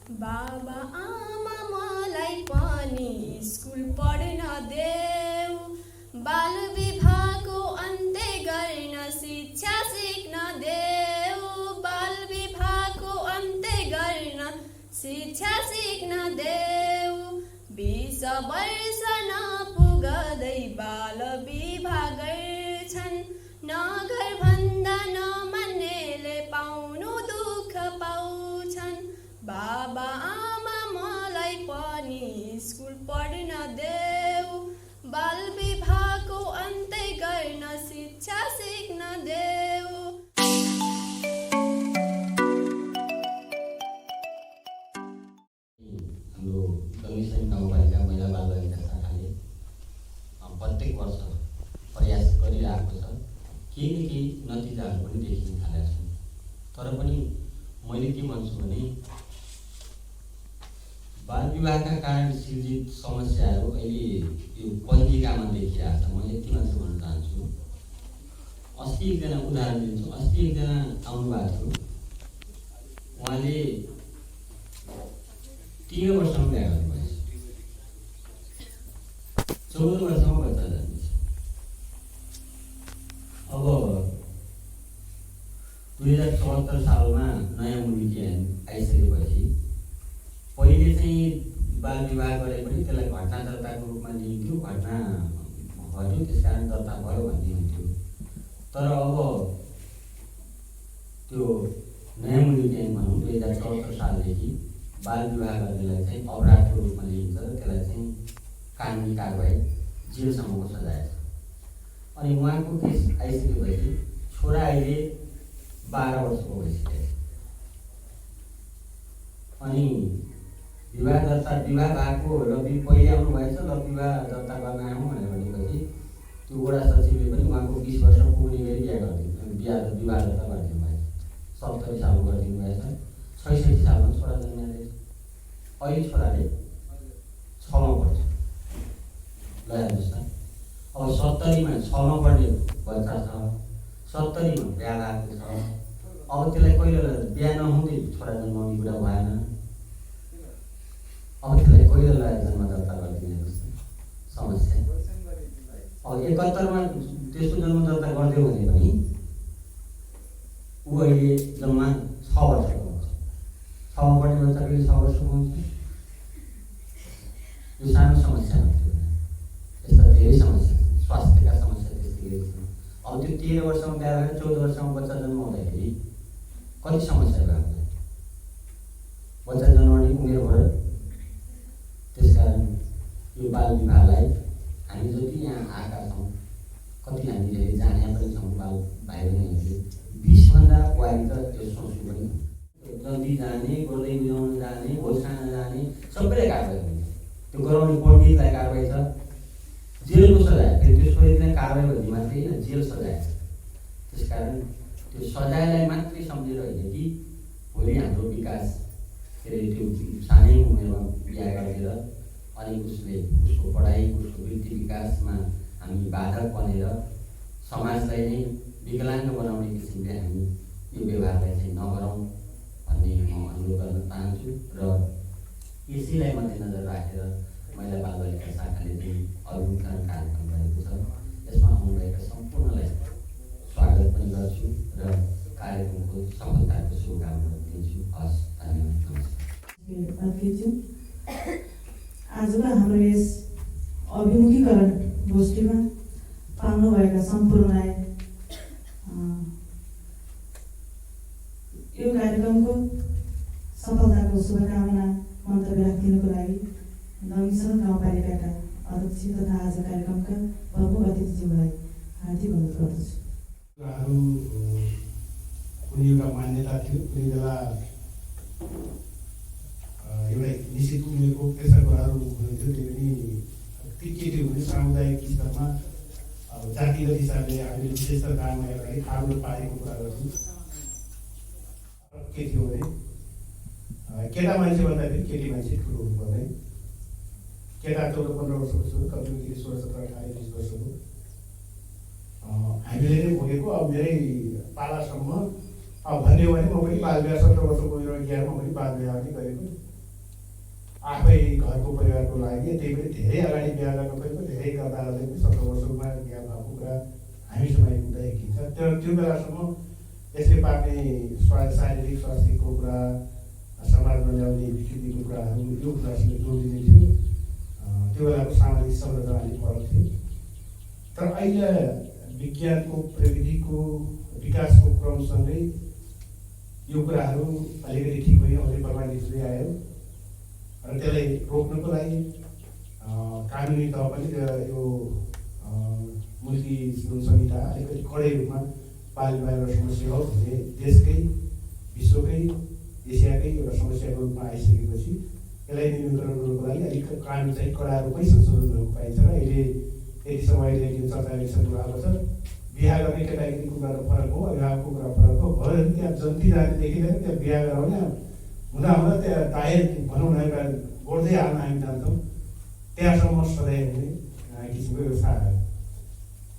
बाबा आमा मलाई पनि स्कुल पढ्न देऊ, बाल विवाहको अन्त्य गर्न शिक्षा सिक्न देऊ, बाल विवाहको अन्त्य गर्न शिक्षा सिक्न देऊ। 20 वर्ष नपुग्दै बाल विवाह गर्छन्, नगर भन्दा नमान्नेले पाउनु दुःख पाउँछन्। बाबा आमा मलाई पनि स्कुल पढ्न देऊ, बाल विवाहको अन्त्य गर्न शिक्षा सिक्न देऊ। हाम्रो दमिसन गाउँपालिका महिला बाल बालिका शाखाले प्रत्येक वर्ष प्रयास गरिरहेको छ। केही न केही नतिजाहरू पनि देखिन थालेका छन्। तर पनि मैले के भन्छु भने बाल विवाहका कारण सिर्जित समस्याहरू अहिले यो पत्रिकामा देखिरहेको छ। म यति मात्र भन्न चाहन्छु। अस्ति एकजना उदाहरण दिन्छु। अस्ति एकजना आउनुभएको थियो, उहाँले 13 वर्षमा बिहा गर्नुभएछ, 14 वर्षमा बच्चा जन्मिन्छ। अब 2074 सालमा नयाँ मुलुकी ऐन आइसकेपछि पहिले चाहिँ बाल विवाह गरे पनि त्यसलाई घटना दर्ताको रूपमा लिइन्थ्यो, घटना घट्यो त्यस कारण दर्ता भयो भन्ने हुन्थ्यो। तर अब त्यो नयाँ मुलुकी ऐन भनौँ 2074 सालदेखि बाल विवाह गर्नेलाई चाहिँ अपराधको रूपमा लिइन्छ र त्यसलाई चाहिँ कानुनी कारबाही जेलसम्मको सजाय छ। अनि उहाँको केस आइसकेपछि छोरा अहिले 12 वर्षको भइसकेको छ। अनि विवाह भएको र पहिले आउनुभएछ र विवाह दर्ता गर्न आउँ भनेर भनेपछि त्यो वडा सचिवले पनि उहाँको 20 वर्ष पुग्ने गरी विवाह दर्ता गरिदिनु भएछ। 70 सालमा गरिदिनु भएछ। 66 सालमा छोरा जन्मिँदैछ। अहिले छोराले 6मा पढ्छ। ल हेर्नुहोस् न, अब 70मा 6मा पढ्ने बच्चा छ, 70मा बिहा भएको छ। अब त्यसलाई कहिले बिहा नहुँदै छोरा जन्माउने कुरा भएन। अब त्यसलाई कहिले लगाएर जन्म दर्ता गरिदिने समस्या। अब 71मा त्यसको जन्म दर्ता गरिदियो भने पनि ऊ अहिले जम्मा 6 वर्षको हुन्छ। 6मा पढ्ने बच्चा कहिले 6 वर्षको हुन्छ? यो सानो समस्या हुन्थ्यो। यस्ता धेरै समस्या छन्, स्वास्थ्यका समस्या त्यस्तै छन्। अब त्यो 13 वर्षमा बिहा भएर 14 वर्षमा बच्चा जन्माउँदाखेरि कति समस्या भयो? बच्चा जन्माउने उमेर भयो। त्यसकारण यो बाल विवाहलाई हामी जति यहाँ आएका छौँ, कति हामी धेरै जाने पनि छौँ बाल भाइ बहिनीहरूले 20भन्दा अगाडि त त्यो सोच्नु पनि जल्दी जाने, गर्दै बुझाउन जाने, भोज खान जाने सबैलाई कारबाही हुन्छ। त्यो गराउने पण्डितलाई कारबाही छ, जेलको सजाय। फेरि त्यो छोरीलाई कारबाही भन्ने मात्रै होइन, जेल सजाय छ। त्यसकारण त्यो सजायलाई मात्रै सम्झेर होइन कि भोलि हाम्रो विकास के अरे त्यो सानै उमेरमा बिहा गरेर अनि उसको पढाइ, उसको वृत्ति विकासमा हामी बाधक बनेर समाजलाई नै विकलाङ्ग बनाउने किसिमले हामी यो व्यवहारलाई चाहिँ नगरौँ भन्ने म अनुरोध गर्न चाहन्छु। र यसैलाई मध्यनजर राखेर महिला बाल बालिका शाखाले चाहिँ अभिमुखीकरण कार्यक्रम गरेको छ। यसमा आउनुभएका सम्पूर्णलाई स्वागत पनि गर्छु र कार्यक्रमको सफलताको शुभकामना दिन्छु। हस्, धन्यवाद, नमस्कार। आजको हाम्रो यस अभिमुखीकरण गोष्ठीमा पाउनुभएका सम्पूर्णलाई यो कार्यक्रमको सफलताको शुभकामना मन्तव्य राखिदिनुको लागि दमिसन गाउँपालिकाका अध्यक्ष तथा आज कार्यक्रमका प्रमुख अतिथिज्यूलाई हार्दिक अनुरोध गर्दछु। कुनै एउटा मान्यता थियो, कुनै बेला एउटा निश्चित उमेरको यस्ता कुराहरू हुन्थ्यो। त्यो पनि केटी हुने सामुदायिक स्तरमा जातिगत हिसाबले हामीले विशेष काममा हेर्दाखेरि आफ्नो पारेको कुरा गर्छौँ। के थियो भने केटा मान्छे भन्दाखेरि केटी मान्छे ठुलो हुनुपर्ने। केटा 14-15 वर्षको छु, कतिले 16-17, 18, 20 वर्षको हामीले नै भोगेको। अब मेरै पालासम्म अब भन्ने हो भने म पनि बाल विवाह 17 वर्षको उमेरमा 11मा पनि बाल विवाह नै गरेको। आफै घरको परिवारको लागि त्यही पनि धेरै अगाडि बिहा गर्न परेको धेरै गर्दाले पनि 17 वर्षमा बिहा भएको कुरा हामीसँग आइपुग्दा देखिन्छ। त्यो बेलासम्म यसले पार्ने शारीरिक स्वास्थ्यको कुरा, समाजमा ल्याउने विकृतिको कुराहरू, यो कुरासँग जोड दिने थियो। त्यो बेलाको सामाजिक संरचना अलिक फरक थियो। तर अहिले विज्ञानको प्रविधिको विकासको क्रमसँगै यो कुराहरू अलिकति ठिक भयो, अझै प्रमाणित हुँदै आयो र त्यसलाई रोक्नको लागि कानुनी तह पनि यो मुल्की संहिता अलिकति कडै रूपमा बाल विवाह समस्या हो भन्ने देशकै विश्वकै एसियाकै एउटा समस्याको रूपमा आइसकेपछि यसलाई न्यूनीकरण गर्नुको लागि अलिक कानुन चाहिँ कडा रूपमै संशोधन भएको पाइन्छ र अहिले यति समय अहिले जुन चर्चा इलेक्सनको आएको छ बिहा गर्ने केटाकेटीको कुरा फरक हो, अभिभावकको कुरा फरक हो। भयो भने त्यहाँ जन्ती जाने देखिँदैन, त्यहाँ बिहा गराउने हुँदा हुँदा त्यहाँ दायर भनौँ न एउटा गोड्दै हाल्न हामी जान्छौँ, त्यहाँसम्म सधैँ हुने किसिमको व्यवस्था आयो।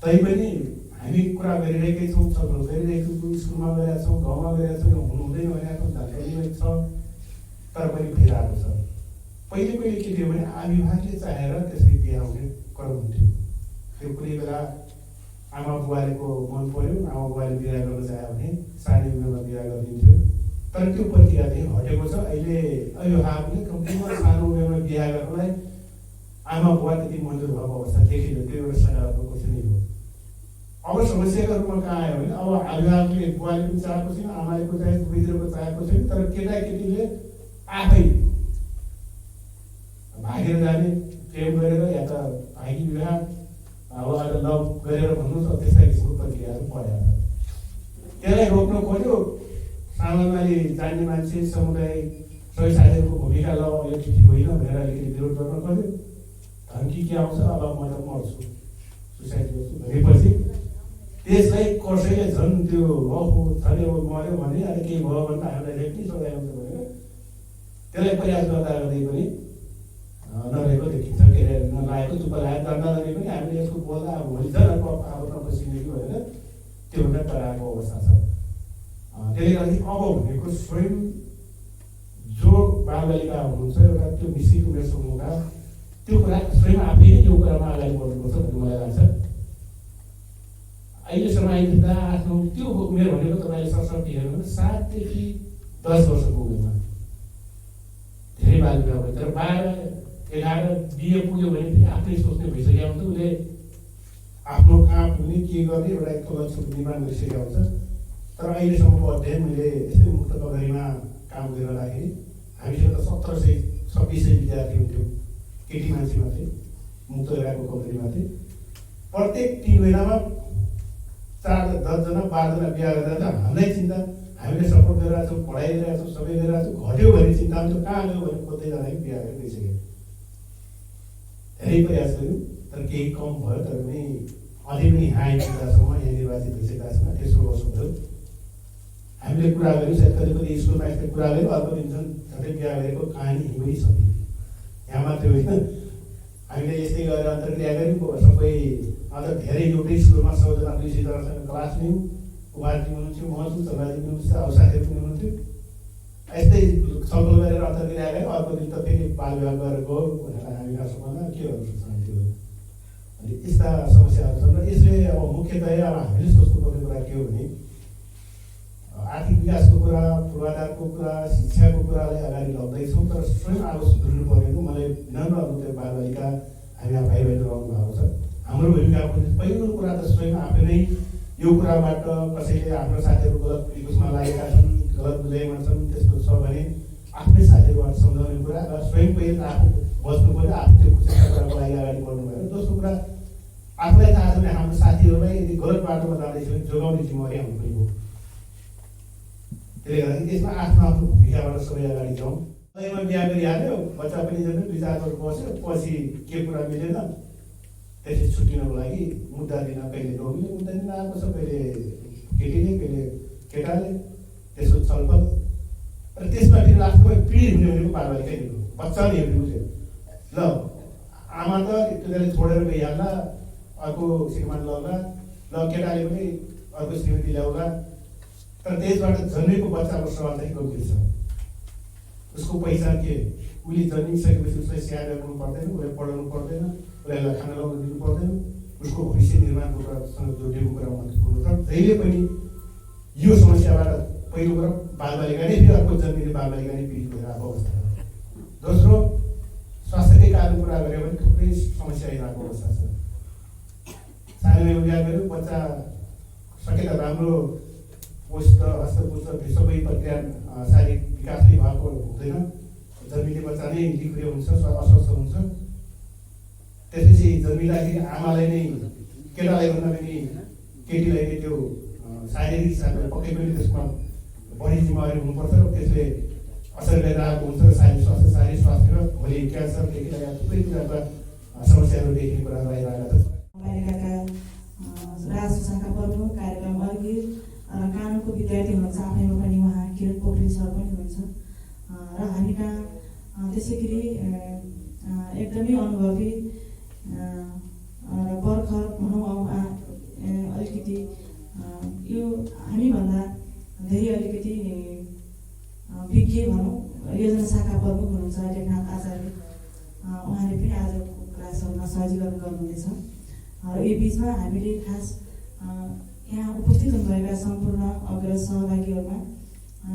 तैपनि हामी कुरा गरिरहेकै छौँ, छलफल गरिरहेको छौँ, स्कुलमा गइरहेको छौँ, गाउँमा गइरहेको छौँ, यो हुँदैन भनेको जानकारी छ, तर पनि भइरहेको छ। पहिले के थियो भने अभिभावकले चाहेर त्यसरी बिहा हुने क्रम हुन्थ्यो। त्यो कुनै बेला आमा बुवालेको मन पर्यो, आमा बुवाले बिहा गर्न चाह्यो भने सानो उमेरमा बिहा गरिदिन्थ्यो। तर त्यो प्रक्रिया चाहिँ हटेको छ। अहिले अभिभावकले कम्तीमा सानो उमेरमा बिहा गर्नलाई आमा बुवा त्यति मन्जुर भएको अवस्था देखिन्छ। त्यो एउटा सकारात्मक कुरो नै हो। अब समस्याको रूपमा कहाँ आयो भने अब अभिभावकले बुवाले पनि चाहेको छैन, आमाले पनि चाहेको, बुढीले चाहेको छैन, तर केटाकेटीले आफै भागेर जाने, प्रेम गरेर या त भागी विवाह अब लभ गरेर भन्नुहोस्, त्यस्ता किसिमको प्रक्रियाहरू परेर त्यसलाई रोक्न खोज्यो। समाजले जान्ने मान्छे, समुदाय, सबै साथीहरूको भूमिका ल यो ठिक होइन भनेर अलिकति विरोध गर्न खोज्यो। धम्की के आउँछ, अब म त मर्छु, सुसाइड गर्छु भनेपछि त्यसलाई कसैले झन् त्यो अहो झन् अब मऱ्यो भने अहिले केही भयो भने त हामीलाई रेप नै सजाय हुन्छ भनेर त्यसलाई प्रयास गर्दा गर्दै पनि नरहेको देखिन्छ। के अरे नलागेको चुप्पा लागेको जान्दा जाने पनि हामीले यसको बोल्दा अब हुन्छ अब नपसिने कि भनेर त्योभन्दा टराएको अवस्था छ। त्यसले गर्दा अब भनेको स्वयं जो बालबालिका हुनुहुन्छ एउटा त्यो निश्चित उमेर समूहका त्यो कुरा स्वयं आफै नै यो कुरामा अगाडि बढ्नुपर्छ भन्ने मलाई लाग्छ। अहिलेसम्म आइपुग्दा आफ्नो त्यो उमेर भनेको तपाईँले सरस्वती हेर्नु 7 देखि 10 वर्षको उमेरमा धेरै बाल विवाह भयो। तर 12-11 बिहे पुग्यो भने पनि आफ्नै सोच्ने भइसकेको हुन्छ, उसले आफ्नो कहाँ पुग्ने के गर्ने एउटा एक लक्ष्य निर्माण गरिसकेको हुन्छ। तर अहिलेसम्मको अध्ययन मैले यस्तै मुक्त कगरीमा काम गरिरहँदाखेरि हामीसँग त 1700-2600 विद्यार्थी हुन्थ्यो केटी मान्छे मात्रै मुक्त गराएको कगरीमा चाहिँ। प्रत्येक 3 महिनामा 4-10 जना 12 जना बिहा गरेर हामीलाई चिन्ता, हामीले सपोर्ट गरिरहेको छौँ, पढाइ गरिरहेको छौँ, सबै गरिरहेको छौँ। घट्यो भने चिन्ता हुन्छ, कहाँ गयो भने खोज्दै जाँदाखेरि बिहा गरेर गइसक्यो। धेरै प्रयास गऱ्यौँ तर केही कम भयो। तर पनि अझै पनि यहाँ आइपुग्दासम्म यहाँ निर्वाचित भइसकेकासम्म 23 वर्ष भयो। हामीले कुरा गऱ्यौँ, सायद कति स्कुलमा यस्तो कुरा गऱ्यौँ, अर्को दिन झन् झन्डै बिहा गरेको कहानी हिँड्दै सक्यो। यहाँ मात्रै होइन, हामीले यस्तै गरेर अन्तर्क्रिया गऱ्यौँ। सबै अझ धेरै एउटै स्कुलमा 100 जना 200 जनासँग क्लास लियौँ। कुमारजी हुनुहुन्थ्यो, म छु, चन्द्रजी हुनुहुन्छ, अब साथीहरू पनि हुनुहुन्थ्यो। यस्तै छलफल गरेर अन्तर्क्रिया गऱ्यौँ। अर्को दिन त फेरि बाल विवाह गरेर गयो भनेर हामी सबैमा के गर्नु सक्छ त्यो। अनि यस्ता समस्याहरू छन् र यसले अब मुख्यतया अब हामीले सोच्नुपर्ने कुरा के हो भने आर्थिक विकासको कुरा, पूर्वाधारको कुरा, शिक्षाको कुरालाई अगाडि लग्दैछौँ। तर स्वयं अब सुध्रिनु परेको मलाई विनम्र अनुरोध बालबालिका हामी भाइ बहिनीहरू आउनु भएको छ। हाम्रो भूमिका पहिलो कुरा त स्वयं आफै नै यो कुराबाट कसैले आफ्नो साथीहरू गलत उसमा लागेका छन्, गलत बुझाइमा छन्, त्यस्तो छ भने आफ्नै साथीहरूबाट सम्झाउने कुरा र स्वयं पहिला आफू बस्नु पऱ्यो, आफू त्यो खुसीका कुराको लागि अगाडि बढ्नु पऱ्यो। दोस्रो कुरा आफूलाई थाहा छ भने हाम्रो साथीहरूलाई यदि गलत बाटोमा जाँदैछ भने जोगाउने जिम्मेवारी हाम्रो पनि हो। त्यसले गर्दाखेरि यसमा आफ्नो भूमिकाबाट सबै अगाडि जाउँ। समयमा बिहा गरिहाल्यो, बच्चा पनि जन्म्यो, 2-4 वर्ष बस्यो, पछि के कुरा मिलेन त्यसरी छुट्टिनको लागि मुद्दा दिन कहिले रोगीले मुद्दा दिन आएको छ, कहिले केटीले, कहिले केटाले, त्यसको छलफल र त्यसमा फेरि लास्टमा पीडित हुने भनेको बालबालिकै नै हो, बच्चाले हेर्नु बुझ्यो। ल आमा त त्यसले छोडेर गइहाल्ला, अर्को श्रीमान लग्ला, ल केटाले पनि अर्को श्रीमती ल्याउला, तर त्यसबाट जन्मेको बच्चाको सवाल चाहिँ गम्भीर छ। उसको पहिचान के उसले जन्मिसकेपछि उसलाई स्याहार गर्नु पर्दैन, उसलाई पढाउनु पर्दैन, उसलाई खाना लगाउनु दिनु पर्दैन, उसको भविष्य निर्माणको कुरासँग जोडिएको कुरा महत्त्वपूर्ण छ। जहिले पनि यो समस्याबाट पहिलो कुरा बालबालिका नै फेरि अर्को जन्मिने बालबालिका नै पीडित भएर आएको अवस्था छ। दोस्रो स्वास्थ्यकै कारण कुरा गऱ्यो भने थुप्रै समस्या आइरहेको अवस्था छ। सानैमा बिहा गऱ्यो, बच्चा सकेता राम्रो पुष्ट हस्तपुष्ट सबै प्रक्रिया शारीरिक विकास नै भएको हुँदैन, जन्मिने बच्चा नै निक्रियो हुन्छ, अस्वस्थ हुन्छ। त्यसपछि जन्मिँदाखेरि आमालाई नै केटालाई भन्दा पनि केटीलाई नै त्यो शारीरिक हिसाबले पक्कै पनि त्यसमा बढी जिम्मेवारी हुनुपर्छ र त्यसले असर गरेर आएको हुन्छ। शारीरिक स्वास्थ्य र भोलि क्यान्सरदेखि लगायत थुप्रै कुराका समस्याहरू देखिने कुराहरू आइरहेका छन्। बालिकाका राजशाखा पर्व कार्यक्रम अघि कानुनको विद्यार्थी हुनुहुन्छ, आफैमा पनि उहाँ किरण पोखरेल सर पनि हुनुहुन्छ र हामी कहाँ त्यसै गरी एकदमै अनुभवी र भर्खर भनौँ अलिकति यो हामीभन्दा धेरै अलिकति विज्ञ भनौँ योजना शाखा प्रमुख हुनुहुन्छ लेखनाथ आचार्य, उहाँले पनि आजको क्लासहरूमा सहजीकरण गर्नुहुनेछ। र यो बिचमा हामीले खास यहाँ उपस्थित हुनुभएका सम्पूर्ण अग्रज सहभागीहरूमा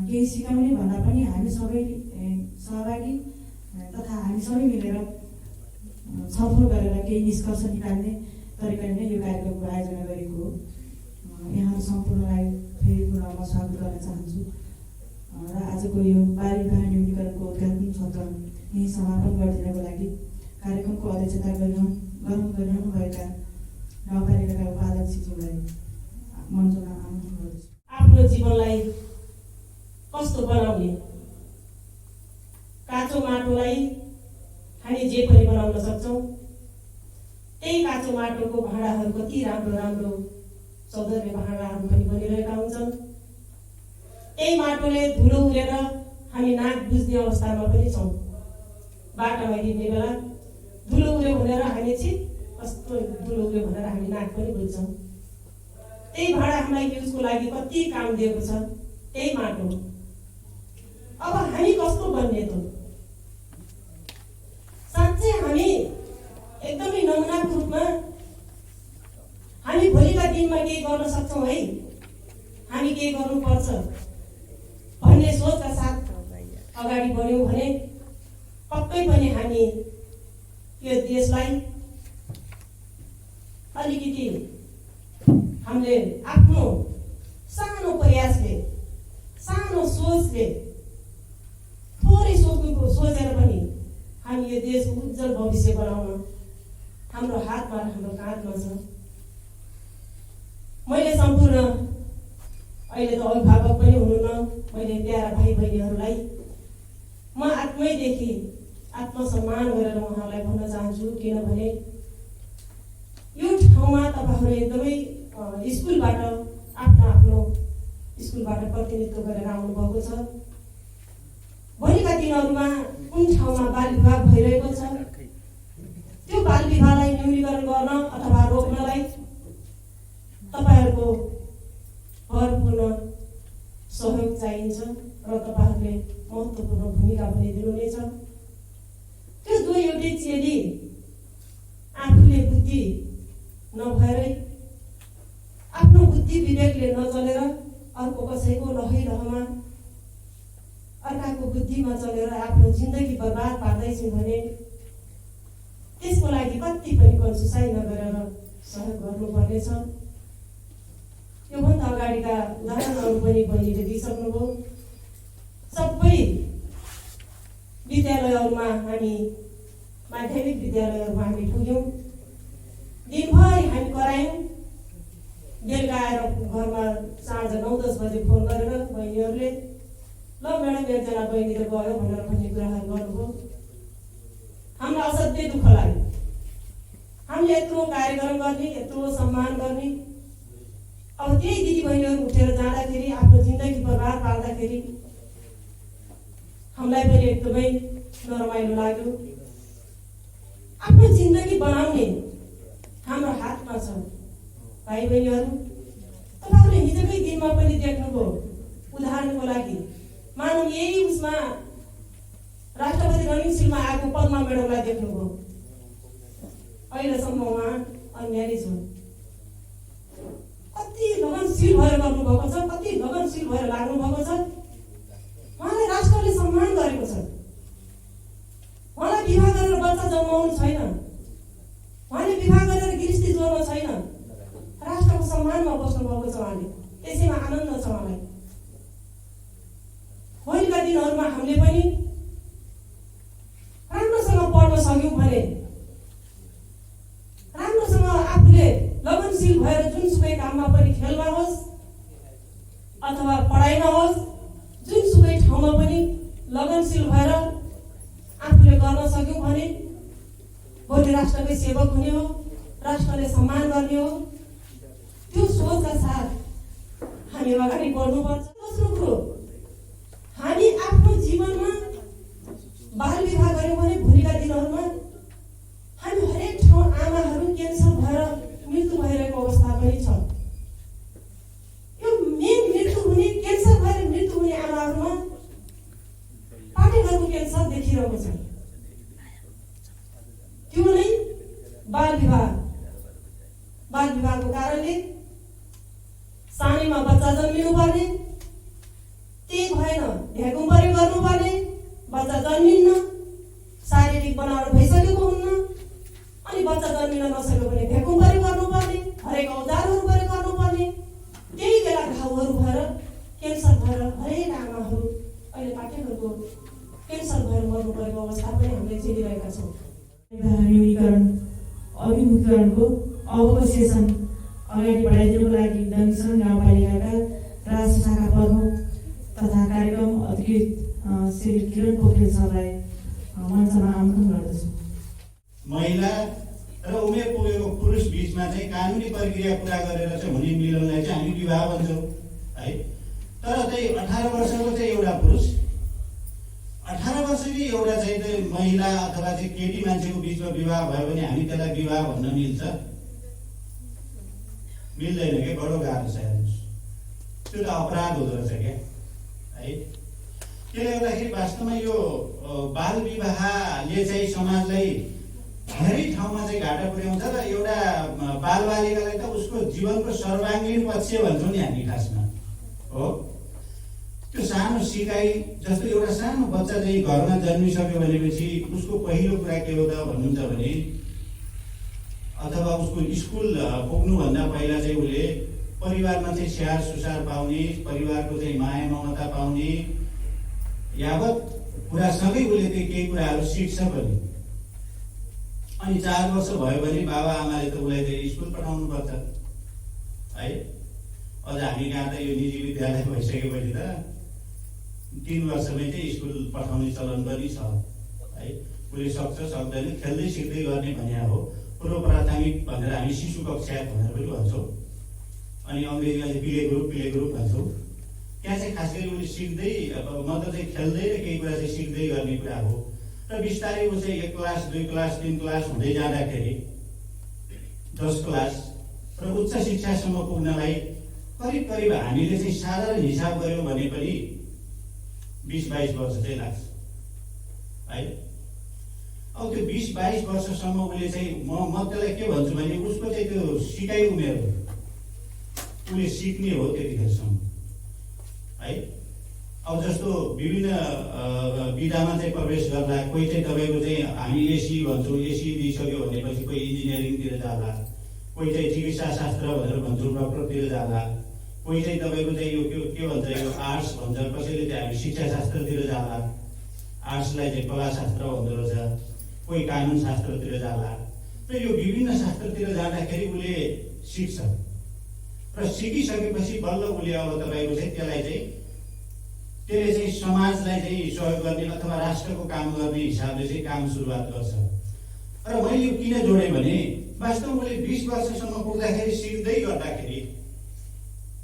केही सिकाउने भन्दा पनि हामी सबै सहभागी तथा हामी सबै मिलेर छलफल गरेर केही निष्कर्ष निकाल्ने तरिकाले नै यो कार्यक्रमको आयोजना गरेको हो। यहाँहरू सम्पूर्णलाई फेरि पुनः म स्वागत गर्न चाहन्छु र आजको यो बाल विवाह न्यूनीकरणको उद्घाटन सत्र यही समापन गरिदिनको लागि कार्यक्रमको अध्यक्षता गरिरहनुभएका गाउँपालिकाका उपाध्यक्षज्यूलाई मञ्चमा आमन्त्रण गर्दछु। आफ्नो जीवनलाई कस्तो बनाउने, काँचो माटोलाई हामी जे पनि बनाउन सक्छौँ। त्यही काँचो माटोको भाँडाहरू कति राम्रो राम्रो सौन्दर्य भाँडाहरू पनि बनिरहेका हुन्छन्। त्यही माटोले धुलो उडेर हामी नाक बुझ्ने अवस्थामा पनि छौँ। बाटोमा हिँड्ने बेला धुलो उड्यो भनेर हामी चाहिँ कस्तो धुलो उड्यो भनेर हामी नाक पनि बुझ्छौँ। त्यही भाँडा हामीलाई युजको लागि कति काम दिएको छ, त्यही माटो। अब हामी कस्तो बन्ने त? साँच्चै हामी एकदमै नमुनाको रूपमा हामी भोलिका दिनमा केही गर्न सक्छौँ है, हामी केही गर्नुपर्छ भन्ने सोचका साथ अगाडि बढ्यौँ भने पक्कै पनि हामी यो देशलाई अलिकति हामीले आफ्नो सानो प्रयासले, सानो सोचले, थोरै सोचेर पनि हामी यो देशको उज्जवल भविष्य बनाउन हाम्रो हातमा र हाम्रो काँधमा छ। मैले सम्पूर्ण अहिले त अभिभावक पनि हुनुहुन्न, मैले प्यारा भाइ बहिनीहरूलाई म आत्मैदेखि आत्मसम्मान गरेर उहाँहरूलाई भन्न चाहन्छु। किनभने यो ठाउँमा तपाईँहरू एकदमै स्कुलबाट आफ्नो स्कुलबाट प्रतिनिधित्व गरेर आउनुभएको छ। भोलिका दिनहरूमा कुन ठाउँमा बाल विवाह भइरहेको छ, त्यो बाल विवाहलाई न्यूनीकरण गर्न अथवा रोक्नलाई तपाईँहरूको भरपूर्ण सहयोग चाहिन्छ र तपाईँहरूले महत्त्वपूर्ण भूमिका पनि दिनुहुनेछ। त्यो दुवैवटै चेली आफूले बुद्धि नभएरै, आफ्नो बुद्धि विवेकले नचलेर अर्को कसैको रहमा अर्काको बुद्धिमा चलेर आफ्नो जिन्दगी बर्बाद पार्दैछन् भने त्यसको लागि कति पनि कन्जुसाइ नगरेर सहयोग गर्नुपर्नेछ। योभन्दा अगाडिका उदाहरणहरू पनि बहिनीले दिइसक्नुभयो। सबै विद्यालयहरूमा हामी माध्यमिक विद्यालयहरूमा हामी पुग्यौँ, दिनभरि हामी करायौँ, बेलुका आएर घरमा साँझ 9-10 बजे फोन गरेर बहिनीहरूले ल म्याडम एकजना बहिनी त गयो भनेर भन्ने कुराहरू गर्नुभयो। हामीलाई असाध्यै दुःख लाग्यो। हामीले यत्रो कार्यक्रम गर्ने, यत्रो सम्मान गर्ने, अब त्यही दिदी बहिनीहरू उठेर जाँदाखेरि आफ्नो जिन्दगी बर्बाद पार्दाखेरि हामीलाई पनि एकदमै नरमाइलो लाग्यो। आफ्नो जिन्दगी बनाउने हाम्रो हातमा छ। भाइ बहिनीहरू, तपाईँहरूले हिजोकै दिनमा पनि देख्नुभयो। उदाहरणको लागि मानव यही उसमा लगनशीलमा आएको पद्मा म्याडमलाई देख्नुभयो, अहिलेसम्म उहाँ अनम्यारिज हुन्। कति लगनशील भएर गर्नुभएको छ, कति लगनशील भएर लाग्नु भएको छ। उहाँलाई राष्ट्रले सम्मान गरेको छ। उहाँलाई विवाह गरेर बच्चा जन्माउनु छैन, उहाँले विवाह गरेर गृहस्थी जोड्नु छैन, राष्ट्रको सम्मानमा बस्नु भएको छ उहाँले। त्यसैमा आनन्द छ उहाँलाई। भोलिका दिनहरूमा हामीले पनि राम्रोसँग पढ्न सक्यौँ भने, राम्रोसँग आफूले लगनशील भएर जुनसुकै काममा पनि, खेलमा होस् अथवा पढाइमा होस्, जुनसुकै ठाउँमा पनि लगनशील भएर आफूले गर्न सक्यौँ भने भोलि राष्ट्रकै सेवक हुने हो, राष्ट्रले सम्मान गर्ने हो। त्यो सोचका साथ हामी अगाडि बढ्नुपर्छ। दोस्रो कुरो, हामी आफ्नो जीवनमा बाल विवाह गर्यौँ भने भोलिका दिनहरूमा हामी हरेक ठाउँ आमाहरू क्यान्सर भएर मृत्यु भइरहेको अवस्था पनि छ। यो मेन मृत्यु हुने, क्यान्सर भएर मृत्यु हुने आमाहरूमा पाठेघरको क्यान्सर देखिरहेको छ। त्यो नै बाल विवाहको कारणले सानैमा बच्चा जन्मिनु पर्ने, त्यही भएन भ्याकुमपरे गर्नुपर्ने, बच्चा जन्मिन्न, शारीरिक बनावट भइसकेको हुन्न, अनि बच्चा जन्मिन नसक्यो भने भ्याकुमपरे गर्नुपर्ने, हरेक औजारहरू परे गर्नुपर्ने। त्यही बेला घाउहरू भएर क्यान्सर भएर हरेक आमाहरू अहिले पाठेघरको क्यान्सर भएर मर्नु परेको अवस्था पनि हामीले झेलिरहेका छौँ। न्यूनीकरण अभिमुखीकरणको अबको सेसन अगाडि बढाइदिनुको लागि दङसन गाउँपालिकाका राष्ट्र शाखा प्रमुख तथा कार्यक्रम अधिकृत श्री किरण पोखरेल सरलाई मञ्चमा आमन्त्रण गर्दछु। महिला र उमेर पुगेको पुरुष बीचमा चाहिँ कानुनी प्रक्रिया पुरा गरेर चाहिँ हुने मिलनलाई चाहिँ हामी विवाह भन्छौँ है। तर चाहिँ 18 वर्षको चाहिँ एउटा पुरुष, 18 वर्षकी एउटा चाहिँ महिला अथवा चाहिँ केटी मान्छेको बिचमा विवाह भयो भने हामी त्यसलाई विवाह भन्न मिल्छ? मिल्दैन के, बडो गाह्रो छ हेर्नुहोस्। त्यो त अपराध हुँदो रहेछ क्या है। त्यसले गर्दाखेरि वास्तवमा यो बाल विवाहले चाहिँ समाजलाई धेरै ठाउँमा चाहिँ घाटा पुर्याउँछ र एउटा बालबालिकालाई त उसको जीवनको सर्वाङ्गीण पक्ष भन्छौँ नि हामी खासमा हो। त्यो सानो सिकाइ जस्तो एउटा सानो बच्चा चाहिँ घरमा जन्मिसक्यो भनेपछि उसको पहिलो कुरा के हो त भन्नुहुन्छ भने, अथवा उसको स्कुल पुग्नुभन्दा पहिला चाहिँ उसले परिवारमा चाहिँ स्याहार सुसार पाउने, परिवारको चाहिँ माया ममता पाउने, यावत कुरासँगै उसले चाहिँ केही कुराहरू सिक्छ पनि। अनि 4 वर्ष भयो भने बाबा आमाले त उसलाई चाहिँ स्कुल पठाउनु पर्छ है। अझ हामी कहाँ त यो निजी विद्यालय भइसकेपछि त 3 वर्षमै चाहिँ स्कुल पठाउने चलन पनि छ है। उसले सक्छ सक्दैन खेल्दै सिक्दै गर्ने भन्ने हो। पूर्व प्राथमिक भनेर हामी शिशु कक्षा भनेर पनि भन्छौँ, अनि अङ्ग्रेजीमा चाहिँ प्ले ग्रुप भन्छौँ। त्यहाँ चाहिँ खास गरी उसले सिक्दै, मतलब चाहिँ खेल्दै र केही कुरा चाहिँ सिक्दै गर्ने कुरा हो। र बिस्तारै ऊ चाहिँ 1 क्लास 2 क्लास 3 क्लास हुँदै जाँदाखेरि 10 क्लास र उच्च शिक्षासम्म पुग्नलाई करिब करिब हामीले चाहिँ साधारण हिसाब गऱ्यौँ भने पनि 20-22 वर्ष चाहिँ लाग्छ है। अब त्यो 20-22 वर्षसम्म उसले चाहिँ म त्यसलाई के भन्छु भने उसको चाहिँ त्यो सिकाइ उमेर हो, उसले सिक्ने हो त्यतिखेरसम्म है। अब जस्तो विभिन्न विधामा चाहिँ प्रवेश गर्दा कोही चाहिँ तपाईँको चाहिँ हामी एसी भन्छौँ, एसी दिइसक्यो भनेपछि कोही इन्जिनियरिङतिर जाला, कोही चाहिँ चिकित्सा शास्त्र भनेर भन्छौँ डक्टरतिर जाला, कोही चाहिँ तपाईँको चाहिँ यो के भन्छ यो आर्ट्स भन्छ, कसैले चाहिँ हामी शिक्षा शास्त्रतिर जाला, आर्ट्सलाई चाहिँ कला शास्त्र भन्दो रहेछ, कोही कानुन शास्त्रतिर जाला। र यो विभिन्न शास्त्रतिर जाँदाखेरि उसले सिक्छ र सिकिसकेपछि बल्ल उसले अब तपाईँको चाहिँ त्यसले चाहिँ समाजलाई चाहिँ सहयोग गर्ने अथवा राष्ट्रको काम गर्ने हिसाबले चाहिँ काम सुरुवात गर्छ। र मैले यो किन जोडेँ भने वास्तवमा उसले 20 वर्षसम्म पुग्दाखेरि सिक्दै गर्दाखेरि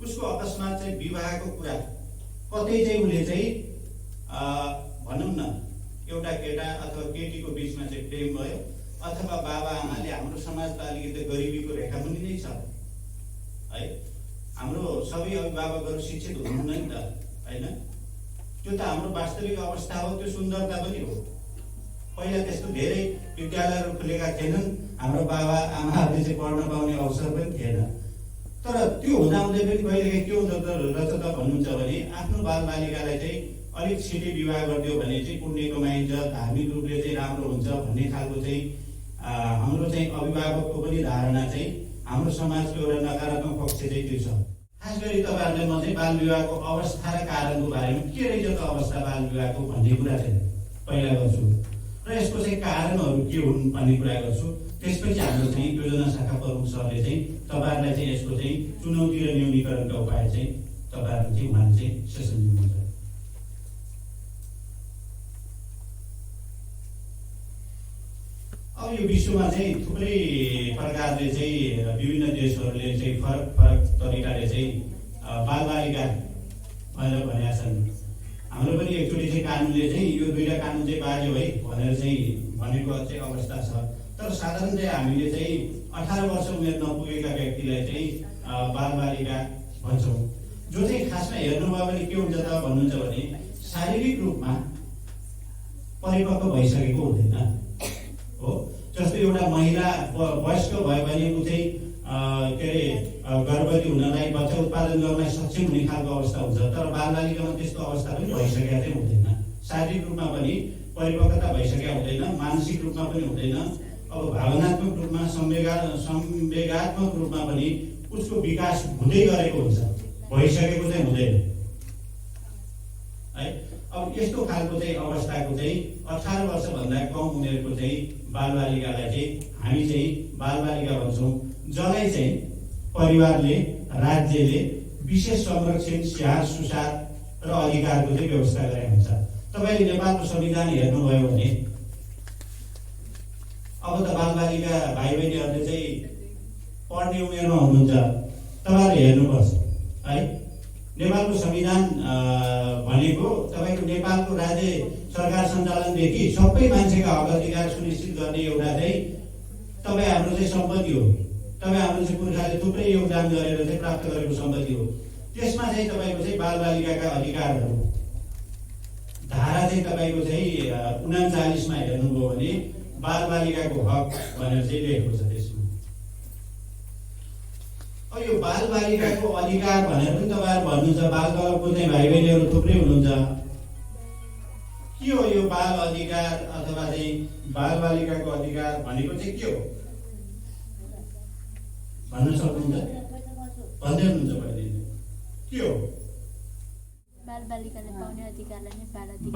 उसको अकस्मात चाहिँ विवाहको कुरा कतै चाहिँ उसले चाहिँ भनौँ न एउटा केटा अथवा केटीको बिचमा चाहिँ प्रेम भयो, अथवा बाबा आमाले हाम्रो समाज त अलिकति गरिबीको रेखामुनि नै छ है। हाम्रो सबै अभिभावकहरू शिक्षित हुनुहुन्न नि त होइन। त्यो त हाम्रो वास्तविक अवस्था हो, त्यो सुन्दरता पनि हो पहिला त्यस्तो धेरै विद्यालयहरू खुलेका थिएनन्, हाम्रो बाबा आमाहरूले चाहिँ पढ्न पाउने अवसर पनि थिएन। तर त्यो हुँदाहुँदै पनि कहिलेकाहीँ के हुन्छ रहेछ त भन्नुहुन्छ भने आफ्नो बालबालिकालाई चाहिँ अलिक छिटै विवाह गरिदियो भने चाहिँ पुण्य कमाइन्छ, धार्मिक रूपले चाहिँ राम्रो हुन्छ भन्ने खालको चाहिँ हाम्रो चाहिँ अभिभावकको पनि धारणा चाहिँ हाम्रो समाजको एउटा नकारात्मक पक्ष चाहिँ त्यो छ। खास गरी तपाईँहरूले म चाहिँ बाल विवाहको अवस्था र कारणको बारेमा के रहेछ त अवस्था बाल विवाहको भन्ने कुरा चाहिँ पहिला गर्छु र यसको चाहिँ कारणहरू के हुन् भन्ने कुरा गर्छु। त्यसपछि हाम्रो चाहिँ योजना शाखा प्रमुख सरले चाहिँ तपाईँहरूलाई चाहिँ यसको चाहिँ चुनौती र न्यूनीकरणका उपाय चाहिँ तपाईँहरू चाहिँ उहाँले चाहिँ सेसन दिनुहुन्छ। अब यो विश्वमा चाहिँ थुप्रै प्रकारले चाहिँ विभिन्न देशहरूले चाहिँ फरक फरक तरिकाले चाहिँ बालबालिका भनेर भनेका छन्। हाम्रो पनि एकचोटि चाहिँ कानुनले चाहिँ यो दुईटा कानुन चाहिँ बाल्यो है भनेर चाहिँ भनेको चाहिँ अवस्था छ। तर साधारण चाहिँ हामीले चाहिँ 18 वर्ष उमेर नपुगेका व्यक्तिलाई चाहिँ बालबालिका भन्छौँ, जो चाहिँ खासमा हेर्नुभयो भने के हुन्छ त भन्नुहुन्छ भने शारीरिक रूपमा परिपक्व भइसकेको हुँदैन हो। जस्तो एउटा महिला वयस्क भयो भने ऊ चाहिँ के अरे गर्भवती हुनलाई बच्चा उत्पादन गर्नलाई सक्षम हुने खालको अवस्था हुन्छ। तर बालबालिकामा त्यस्तो अवस्था पनि भइसकेका चाहिँ हुँदैन, शारीरिक रूपमा पनि परिपक्वता भइसकेका हुँदैन, मानसिक रूपमा पनि हुँदैन। अब भावनात्मक रूपमा संवेगात्मक रूपमा पनि उसको विकास हुँदै गरेको हुन्छ, भइसकेको चाहिँ हुँदैन है। अब यस्तो खालको चाहिँ अवस्थाको चाहिँ 18 वर्षभन्दा कम उमेरको चाहिँ बालबालिकालाई चाहिँ हामी चाहिँ बालबालिका भन्छौँ, जसलाई चाहिँ परिवारले राज्यले विशेष संरक्षण स्याहार सुसार र अधिकारको चाहिँ व्यवस्था गरेको हुन्छ। तपाईँले नेपालको संविधान हेर्नुभयो भने अब त बालबालिका भाइ बहिनीहरूले चाहिँ पढ्ने उमेरमा हुनुहुन्छ, तपाईँहरूले हेर्नुपर्छ है। नेपालको संविधान भनेको तपाईँको नेपालको राज्य सरकार सञ्चालनदेखि सबै मान्छेका हक अधिकार सुनिश्चित गर्ने एउटा चाहिँ तपाईँ हाम्रो चाहिँ सम्पत्ति हो। तपाईँ हाम्रो चाहिँ पुर्खाले थुप्रै योगदान गरेर चाहिँ प्राप्त गरेको सम्पत्ति हो। त्यसमा चाहिँ तपाईँको चाहिँ बालबालिकाका अधिकारहरू धारा चाहिँ तपाईँको चाहिँ 39मा हेर्नुभयो भने बालबालिकाको हक भनेर चाहिँ लेखेको छ त्यसमा। अब यो बालबालिकाको अधिकार भनेर पनि तपाईँहरू भन्नुहुन्छ, बालबालकको चाहिँ भाइ बहिनीहरू थुप्रै हुनुहुन्छ। के हो यो बाल अधिकार अथवा चाहिँ बालबालिकाको अधिकार भनेको चाहिँ के हो भन्न सक्नुहुन्छ? भन्दै हुनुहुन्छ पहिले के हो? बालबालिकाले पाउने अधिकारलाई नै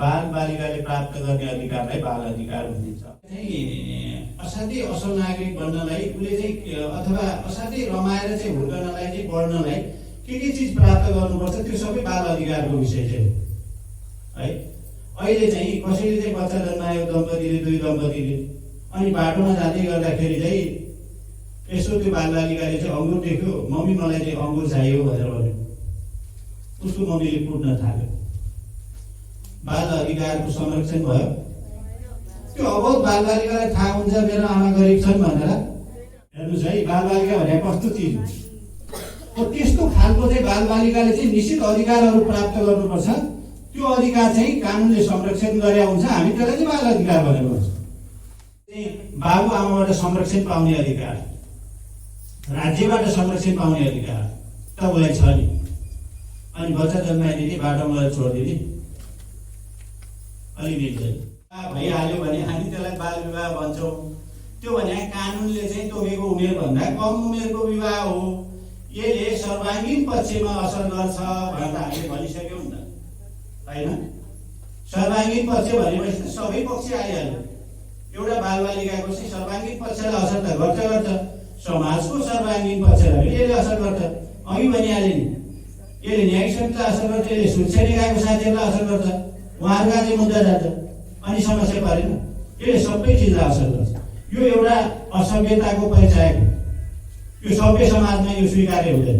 बालबालिकाले प्राप्त गर्ने अधिकारलाई बाल अधिकार भनिन्छ। असाध्यै असल नागरिक बन्नलाई उसले चाहिँ अथवा असाध्यै रमाएर चाहिँ हुर्कनलाई चाहिँ पढ्नलाई के चिज प्राप्त गर्नुपर्छ त्यो सबै बाल अधिकारको विषय चाहिँ हो है। अहिले चाहिँ कसैले चाहिँ बच्चा जन्मायो दम्पतिले, दुई दम्पतिले, अनि बाटोमा जाँदै गर्दाखेरि चाहिँ यसो त्यो बालबालिकाले चाहिँ अङ्गुर देख्यो, मम्मी मलाई चाहिँ अङ्गुर चाहियो भनेर भन्यो, उसको मम्मीले कुट्न थाल्यो, बाल अधिकारको संरक्षण भयो। त्यो अबोध बालबालिकालाई थाहा हुन्छ मेरो आमा गरिब छन् भनेर। हेर्नुहोस् है, बालबालिका भने कस्तो चिज हो। त्यस्तो खालको चाहिँ बालबालिकाले चाहिँ निश्चित अधिकारहरू प्राप्त गर्नुपर्छ। त्यो अधिकार चाहिँ कानुनले संरक्षण गरेका हुन्छ, हामी त्यसलाई चाहिँ बाल अधिकार भनेर भन्छौँ। बाबु आमाबाट संरक्षण पाउने अधिकार, राज्यबाट संरक्षण पाउने अधिकार त उसलाई छ नि। अनि बच्चा जन्माइदिने, बाटोमा छोडिदिने अलि मिल्दैन भइहाल्यो भने हामी त्यसलाई बाल विवाह भन्छौँ। त्यो भने कानुनले चाहिँ तोकेको उमेरभन्दा कम उमेरको विवाह हो, यसले सर्वाङ्गीण पक्षमा असर गर्छ भनेर हामीले भनिसक्यौँ नि त होइन। सर्वाङ्गीण पक्ष भनेपछि सबै पक्ष आइहाल्यो। एउटा बालबालिकाको चाहिँ सर्वाङ्गीण पक्षलाई असर त गर्छ, समाजको सर्वाङ्गीण पक्षलाई यसले असर गर्छ। अघि भनिहालेँ नि, यसले न्यायिक संस्थालाई असर गर्छ, यसले शिक्षा निकायको साथीहरूलाई असर गर्छ, उहाँहरूका चाहिँ मुद्दा जान्छ, अनि समस्या परेन। यसले सबै चिजलाई असर गर्छ। यो एउटा असभ्यताको परिचय हो। यो सभ्य समाजमा यो स्वीकार्य हुँदैन।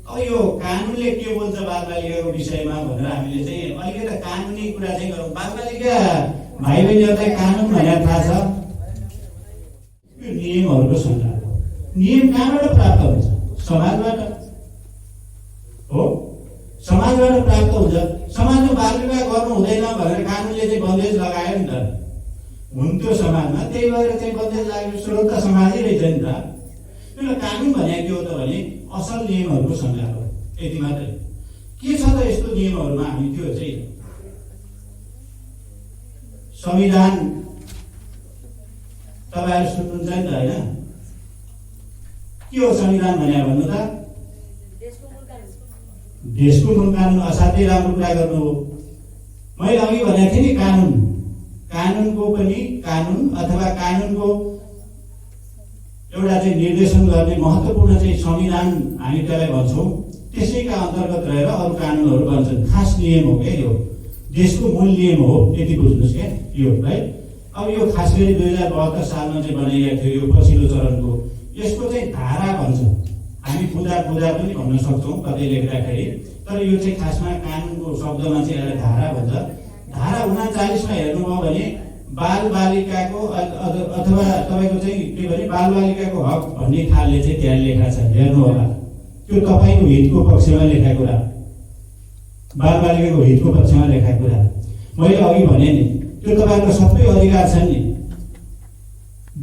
अब यो कानुनले के बोल्छ बालबालिकाको विषयमा भनेर हामीले चाहिँ अलिकति कानुनी कुरा चाहिँ गरौँ। बालबालिका भाइ बहिनीहरूलाई कानुन भनेर थाहा छ, यो नियमहरूको सञ्चालन हो। नियम कहाँबाट प्राप्त हुन्छ? समाजबाट हो। समाजबाट प्राप्त हुन्छ। समाजमा बाल विवाह गर्नु हुँदैन भनेर कानुनले चाहिँ बन्देज लगायो नि त, हुन्थ्यो समाजमा, त्यही भएर चाहिँ बन्देज लागेको स्रोत त समाजै रहेछ नि त। त्यसलाई कानुन भने के हो त भने असल नियमहरूको सङ्घार हो, यति मात्रै। के छ त यस्तो नियमहरूमा हामी त्यो चाहिँ संविधान तपाईँहरू सुन्नुहुन्छ नि त होइन? के हो संविधान भने भन्नु त? देशको मूल कानुन। असाध्यै राम्रो कुरा गर्नु हो। मैले अघि भनेको थिएँ नि कानुन, कानुनको पनि कानुन अथवा कानुनको एउटा चाहिँ निर्देशन गर्ने महत्त्वपूर्ण चाहिँ संविधान हामी त्यसलाई भन्छौँ। त्यसैका अन्तर्गत रहेर अरू कानुनहरू बन्छन्। खास नियम हो क्या यो, देशको मूल नियम हो, यति बुझ्नुहोस् क्या यो है। अब यो खास गरी 2072 सालमा चाहिँ बनाइएको थियो यो पछिल्लो चरणको। यसको चाहिँ धारा भन्छ, हामी बुझा पनि भन्न सक्छौँ कतै लेख्दाखेरि, तर यो चाहिँ खासमा कानुनको शब्दमा चाहिँ एउटा धारा भन्छ। धारा 39मा हेर्नुभयो भने बालबालिकाको अथवा तपाईँको चाहिँ के भने बालबालिकाको हक भन्ने खालले चाहिँ त्यहाँ लेखा छ, हेर्नु होला। त्यो तपाईँको हितको पक्षमा लेखेको कुरा, बालबालिकाको हितको पक्षमा लेखेको कुरा। मैले अघि भने नि त्यो तपाईँको सबै अधिकार छन् नि,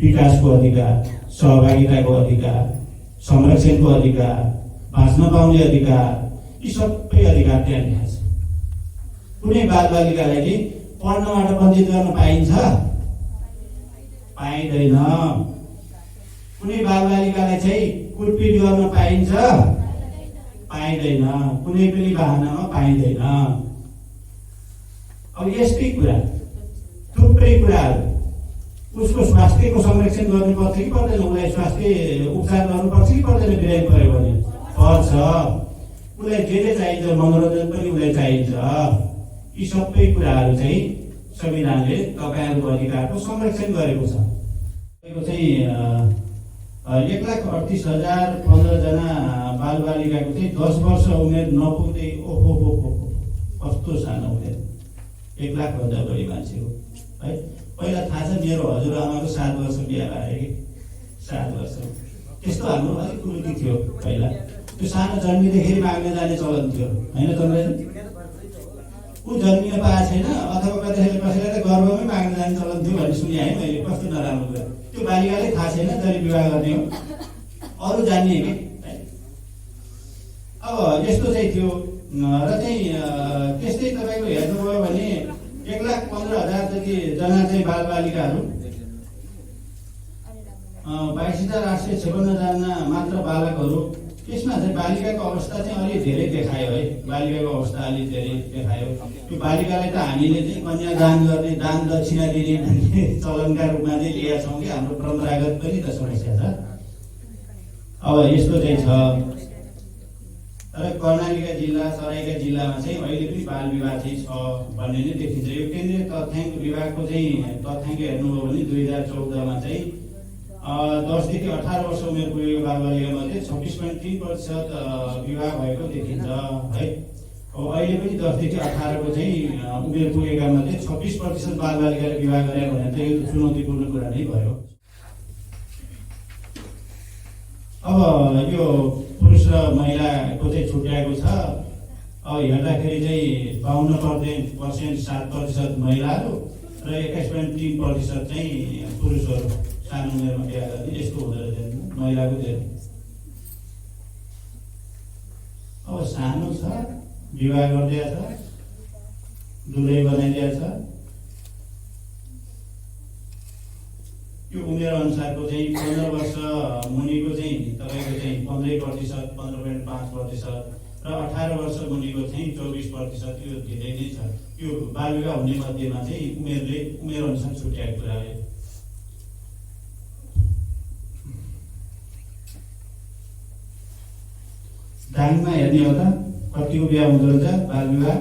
विकासको अधिकार, सहभागिताको अधिकार, संरक्षणको अधिकार, बाँच्न पाउने अधिकार, यी सबै अधिकार त्यहाँ लेखा छ। कुनै बालबालिकालाई चाहिँ पढ्नबाट वञ्चित गर्न पाइन्छ? पाइँदैन। कुनै बालबालिकालाई चाहिँ कुटपिट गर्न पाइन्छ? पाइँदैन। कुनै पनि बहानामा पाइँदैन। अब यस्तै कुरा थुप्रै कुराहरू। उसको स्वास्थ्यको संरक्षण गर्नुपर्छ कि पर्दैन? उसलाई स्वास्थ्य उपचार गर्नुपर्छ कि पर्दैन? बिरामी पऱ्यो भने पर्छ। उसलाई जे चाहिन्छ, मनोरञ्जन पनि उसलाई चाहिन्छ। यी सबै कुराहरू चाहिँ संविधानले तपाईँहरूको अधिकारको संरक्षण गरेको छ। यो चाहिँ 1,38,015 जना बालबालिकाको चाहिँ 10 वर्ष उमेर नपुग्दै ओहो कस्तो सानो उमेर, 1 लाखभन्दा बढी मान्छे हो है। पहिला थाहा छ मेरो हजुरआमाको 7 वर्ष बिहा भयो कि 7 वर्ष। त्यस्तो हाम्रो अलिक कुरुति थियो पहिला। त्यो सानो जन्मिँदाखेरि माग्न जाने चलन थियो होइन तपाईँ? ऊ जन्मिन पाएको छैन अथवा कतिखेर कसैलाई त गर्वमै माग्न जाने चलन थियो भन्ने सुने है मैले। कस्तो नराम्रो कुरा। त्यो बालिकालाई थाहा छैन जहिले विवाह गर्ने हो, अरू जान्ने कि। अब यस्तो चाहिँ थियो र चाहिँ त्यस्तै तपाईँको हेर्नुभयो भने 1,15,000 जति जना चाहिँ बालबालिकाहरू, 22,856 जना मात्र बालकहरू। त्यसमा चाहिँ बालिकाको अवस्था चाहिँ अलि धेरै देखायो है। बालिकाको अवस्था अलि धेरै देखायो। त्यो बालिकालाई त हामीले चाहिँ कन्यादान गर्ने, दान दक्षिणा दिने भन्ने चलनका रूपमा चाहिँ लिएका छौँ कि हाम्रो परम्परागत पनि त समस्या छ। अब यस्तो चाहिँ छ। तर कर्णालीका जिल्ला, तराईका जिल्लामा चाहिँ अहिले पनि बाल विवाह चाहिँ छ भन्ने नै देखिन्छ। यो केन्द्रीय तथ्याङ्क विभागको चाहिँ तथ्याङ्क हेर्नुभयो भने 2014मा चाहिँ 10 देखि 18 वर्ष उमेर पुगेको बालबालिकामध्ये 26.3% विवाह भएको देखिन्छ है। अब अहिले पनि 10 देखि 18 को चाहिँ उमेर पुगेका मध्ये 26% बालबालिकाले विवाह गरे भने चाहिँ यो चुनौतीपूर्ण कुरा नै भयो। अब यो पुरुष र महिलाको चाहिँ छुट्याएको छ। अब हेर्दाखेरि चाहिँ 52% 7% महिलाहरू र 21.3% चाहिँ पुरुषहरू सानो उमेरमा बिहा गर्ने, यस्तो हुँदो रहेछ महिलाको धेरै। अब सानो छ, विवाह गरिदिएको छ, दुलै बनाइदिएको छ। यो उमेर अनुसारको चाहिँ 15 वर्ष मुनिको चाहिँ तपाईँको चाहिँ 15%, 15.5% र 18 वर्ष मुनिको चाहिँ 24%। यो धेरै नै छ। यो बाल विवाह हुने मध्येमा चाहिँ उमेर अनुसार छुट्याएको कुरा हो। दाङमा हेर्ने हो त कतिको विवाह हुँदो रहेछ बाल विवाह,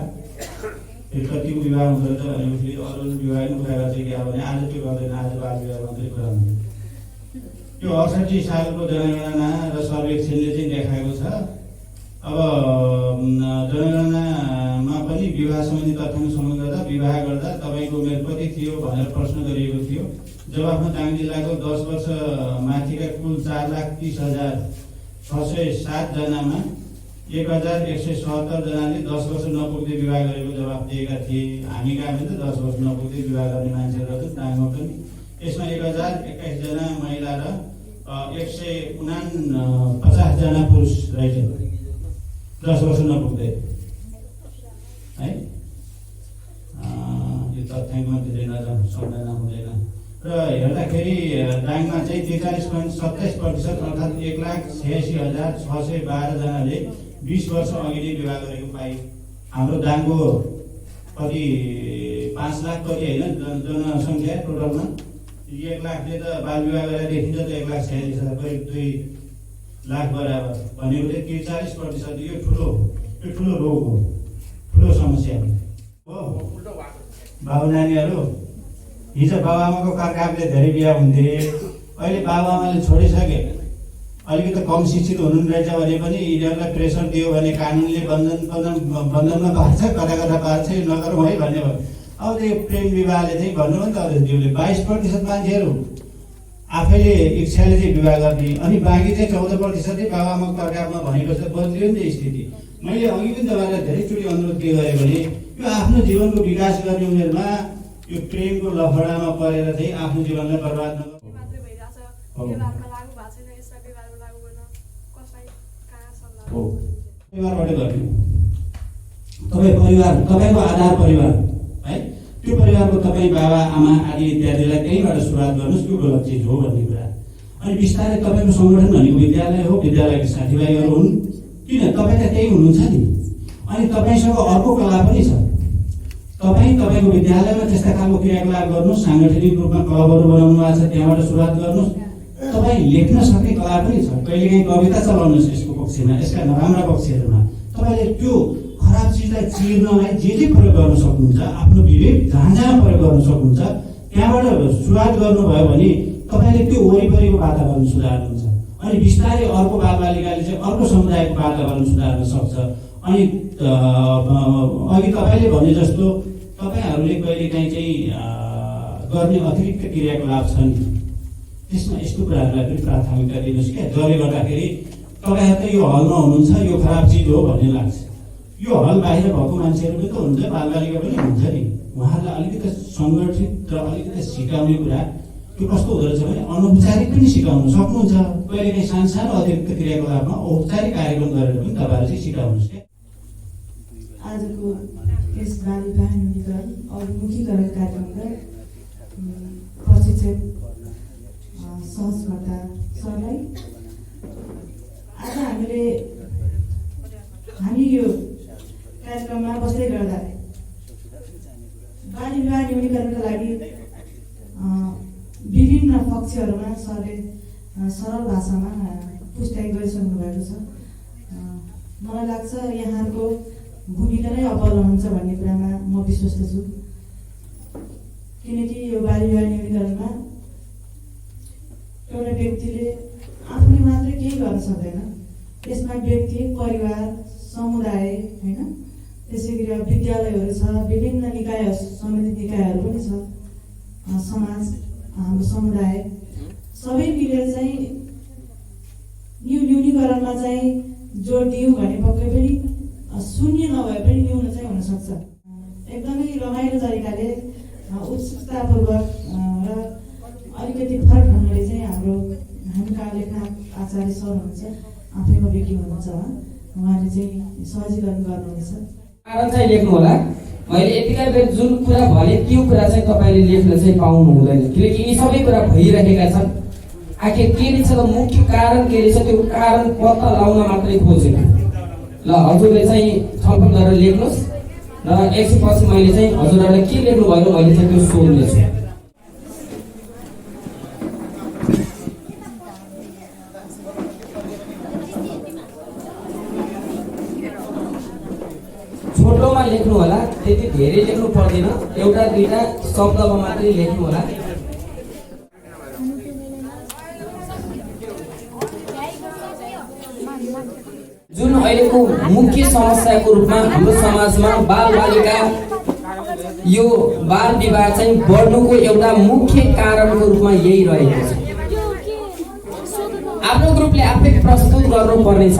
फेरि कतिको विवाह हुँदो रहेछ भनेपछि अरू विवाह पनि कुरा गर्छ कि भने आज त्यो गर्दैन, आज बाल विवाह मात्रै कुरा हुन्छ। यो 68 सालको जनगणना र सर्वेक्षणले चाहिँ देखाएको छ। अब जनगणनामा पनि विवाह सम्बन्धी तथ्याङ्क संग्रह गर्दा विवाह गर्दा तपाईँको उमेर कति थियो भनेर प्रश्न गरिएको थियो। जवाफमा दाङ जिल्लाको 10 वर्ष माथिका कुल 4,30,607 जनामा 1177 जनाले 10 वर्ष नपुग्दै विवाह गरेको जवाफ दिएका थिए। हामी कहाँ पनि 10 वर्ष नपुग्दै विवाह गर्ने मान्छेहरू रहेछन् दाङमा पनि। यसमा 1021 जना महिला र 149 जना पुरुष रहेछन् 10 वर्ष नपुग्दै है। यो तथ्याङ्कमा त्यसले नजाउँदैन हुँदैन। र हेर्दाखेरि दाङमा चाहिँ 43.27% अर्थात् 1,86,612 जनाले 20 वर्ष अघि नै विवाह गरेको पाए। हाम्रो दाङको कति 5 लाख कति होइन जनसङ्ख्या टोटलमा 1 लाखले त बाल विवाह गरेर देखिन्छ त 1,46,000 करिब 2 लाख बराबर भनेको चाहिँ 43%। यो ठुलो रोग हो, ठुलो समस्या हो। बाबु नानीहरू हिजो बाबुआमाको कर्कापले धेरै बिहा हुन्थे, अहिले बाबुआमाले छोडिसके। अलिकति कम शिक्षित हुनु रहेछ भने पनि यिनीहरूलाई प्रेसर दियो भने कानुनले बन्धनमा पार्छ, कता कता पार्छ, यो नगरौँ है भन्ने भयो। अब त्यो प्रेम विवाहले चाहिँ भन्नु भने त अध्यक्षज्यूले 22% मान्छेहरू आफैले इच्छाले चाहिँ विवाह गर्ने, अनि बाँकी चाहिँ 14% चाहिँ बाबुआमाको कर्कापमा भनेको जस्तो बदलियो नि त स्थिति। मैले अघि पनि तपाईँलाई धेरैचोटि अनुरोध के गरेँ भने यो आफ्नो जीवनको विकास गर्ने उमेरमा यो प्रेमको लफडामा परेर चाहिँ आफ्नो जीवनलाई बर्बाद नगर्नु। परिवारबाट गर्ने तपाईँको आधार परिवार है, त्यो परिवारको तपाईँ बाबा आमा आदि इत्यादिलाई त्यहीँबाट सुरुवात गर्नुहोस्। त्यो गलत चिज हो भन्ने कुरा। अनि बिस्तारै तपाईँको सङ्गठन भनेको विद्यालय हो, विद्यालयका साथीभाइहरू हुन्, किन तपाईँ त त्यही हुनुहुन्छ नि। अनि तपाईँसँग अर्को कला पनि छ। तपाईँको विद्यालयमा त्यस्ता खालको क्रियाकलाप गर्नुहोस्, साङ्गठनिक रूपमा क्लबहरू बनाउनु भएको छ, त्यहाँबाट सुरुवात गर्नुहोस्। तपाईँ लेख्न सक्ने कला पनि छ, कहिलेकाहीँ कविता चलाउनुहोस् यसको पक्षमा, यसका नराम्रा पक्षहरूमा। तपाईँले त्यो खराब चिजलाई चिर्नलाई जे प्रयोग गर्न सक्नुहुन्छ, आफ्नो विवेक जहाँ प्रयोग गर्न सक्नुहुन्छ, त्यहाँबाट सुरुवात गर्नुभयो भने तपाईँले त्यो वरिपरिको वातावरण सुधार्नुहुन्छ। अनि बिस्तारै अर्को बालबालिकाले चाहिँ अर्को समुदायको वातावरण सुधार्न सक्छ। अनि अघि तपाईँले भने जस्तो तपाईँहरूले कहिलेकाहीँ चाहिँ गर्ने अतिरिक्त क्रियाकलाप छन्, त्यसमा यस्तो कुराहरूलाई पनि प्राथमिकता दिनुहोस् क्या, जसले गर्दाखेरि तपाईँहरू त यो हलमा हुनुहुन्छ, यो खराब चिज हो भन्ने लाग्छ। यो हल बाहिर भएको मान्छेहरू पनि त हुन्छ, बालबालिका पनि हुन्छ नि। उहाँहरूलाई अलिकति सङ्गठित र अलिकति सिकाउने कुरा त्यो कस्तो हुँदो रहेछ भने अनौपचारिक पनि सिकाउनु सक्नुहुन्छ। कहिलेकाहीँ सानो अतिरिक्त क्रियाकलापमा औपचारिक कार्यक्रम गरेर पनि तपाईँहरू चाहिँ सिकाउनुहोस् क्या। आजको यस बाल विवाह न्यूनीकरण अभिमुखीकरण कार्यक्रमका प्रशिक्षक सहजकर्ता सरलाई आज हामी यो कार्यक्रममा बस्दै गर्दा बाल विवाह न्यूनीकरणका लागि विभिन्न पक्षहरूमा सरले सरल भाषामा पुष्टाइ गरिसक्नु भएको छ। मलाई लाग्छ यहाँहरूको भूमिका नै अब्बल रहन्छ भन्ने कुरामा म विश्वस्त छु। किनकि यो बाल विवाह न्यूनीकरणमा एउटा व्यक्तिले आफूले मात्रै केही गर्न सक्दैन, यसमा व्यक्ति, परिवार, समुदाय होइन, त्यसै गरी विद्यालयहरू छ, विभिन्न निकाय सम्बन्धित निकायहरू पनि छ, समाज, हाम्रो समुदाय सबै मिलेर चाहिँ यो न्यूनीकरणमा चाहिँ जोड दियौँ भने पक्कै पनि शून्य नभए पनि न्यून चाहिँ हुनसक्छ। एकदमै रमाइलो तरिकाले उत्सुकतापूर्वक र अलिकति फरक ढङ्गले चाहिँ हामी कहाँ लेख्न आचार्य सर हुनुहुन्छ, आफैमा बेकी हुनुहुन्छ, उहाँले चाहिँ सहजीकरण गर्नुहुनेछ। कारण चाहिँ लेख्नु होला। मैले यतिका बेर जुन कुरा भने त्यो कुरा चाहिँ तपाईँले लेख्न चाहिँ पाउनु हुँदैन, किनकि यी सबै कुरा भइरहेका छन्। आखिर के रहेछ त, मुख्य कारण के रहेछ, त्यो कारण पत्ता लगाउन मात्रै खोजेको। ल हजुरले चाहिँ छलफल गरेर लेख्नुहोस् र एकछिनपछि मैले चाहिँ हजुरहरूलाई के लेख्नु भयो मैले चाहिँ त्यो सोध्नेछु। छोटोमा लेख्नु होला, त्यति धेरै लेख्नु पर्दैन, एउटा दुईटा शब्दमा मात्रै लेख्नु होला। जुन अहिलेको मुख्य समस्याको रूपमा हाम्रो समाजमा बालबालिका यो बाल विवाह चाहिँ बढ्नुको एउटा मुख्य कारणको रूपमा यही रहेको छ। आफ्नो ग्रुपले आफै प्रस्तुत गर्नुपर्ने छ।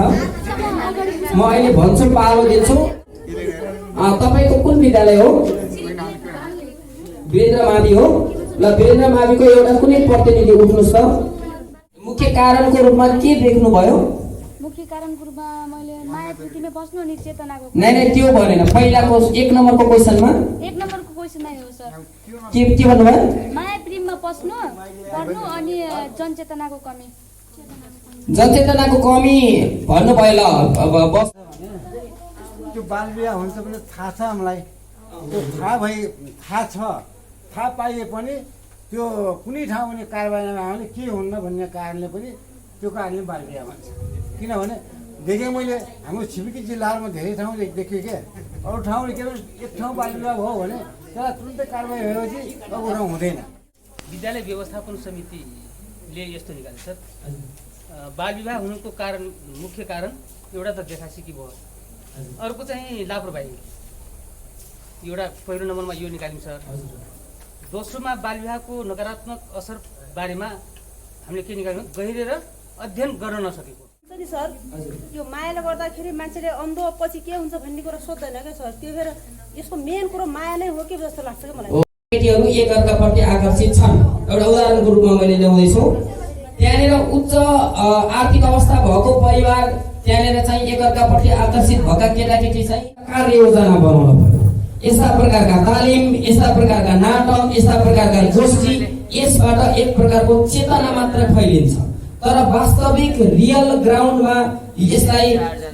म अहिले भन्छु पालो दिन्छु। तपाईँको कुन विद्यालय हो? वीरेन्द्र मावि हो। ल वीरेन्द्र माविको एउटा कुनै प्रतिनिधि उठ्नुहोस् त। मुख्य कारणको रूपमा के देख्नुभयो? मुख्य कारणको रूपमा मैले माया प्रीतिमै बस्नु अनि चेतनाको नै त्यो भनेन, पहिलाको 1 नम्बरको क्वेसनमा 1 नम्बरको क्वेसन नै हो सर। के भन्नुभयो? माया प्रेममा पस्नु पढ्नु अनि जनचेतनाको कमी। जनचेतनाको कमी भन्नुभयो। ल अब बस त्यो बाल बिहा हुन्छ भने थाहा छ हामीलाई, त्यो थाहा छ, थाहा पाइए पनि त्यो कुनै ठाउँ पनि कारबाहीमा आउने के हुन्न भन्ने कारणले पनि त्यो कारणले बाल बिहा भन्छ। किनभने देखेँ मैले हाम्रो छिमेकी जिल्लाहरूमा धेरै ठाउँ देखेँ क्या, अरू ठाउँले के एक ठाउँ बाल बिहा भयो भने त्यसलाई तुरुन्तै कारबाही भएपछि अब ठाउँ हुँदैन। विद्यालय व्यवस्थापन समितिले यस्तो निकाल्छ सर, बाल विवाह हुनुको कारण मुख्य कारण एउटा त देखासिकी भयो, अर्को चाहिँ लापरवाही। एउटा पहिलो नम्बरमा यो निकाल्यौँ सर। दोस्रोमा बाल विवाहको नकारात्मक असर बारेमा हामीले के निकाल्यौँ? गहिरेर अध्ययन गर्न नसकेको नि सर। यो मायाले गर्दाखेरि मान्छेले अन्धो पछि के हुन्छ भन्ने कुरा सोध्दैन क्या सर। त्यो भएर यसको मेन कुरो माया नै हो कि जस्तो लाग्छ क्या मलाई। केटीहरू एकअर्काप्रति आकर्षित छन्। एउटा उदाहरणको रूपमा मैले ल्याउँदैछु। त्यहाँनिर उच्च आर्थिक अवस्था भएको परिवार, त्यहाँनिर चाहिँ एकअर्काप्रति आकर्षित भएका केटाकेटी चाहिँ कार्य योजना बनाउनु पर्यो। यस्ता प्रकारका तालिम, यस्ता प्रकारका नाटक, यस्ता प्रकारका गोष्ठी, यसबाट एक प्रकारको चेतना मात्र फैलिन्छ। तर वास्तविक रियल ग्राउन्डमा यसलाई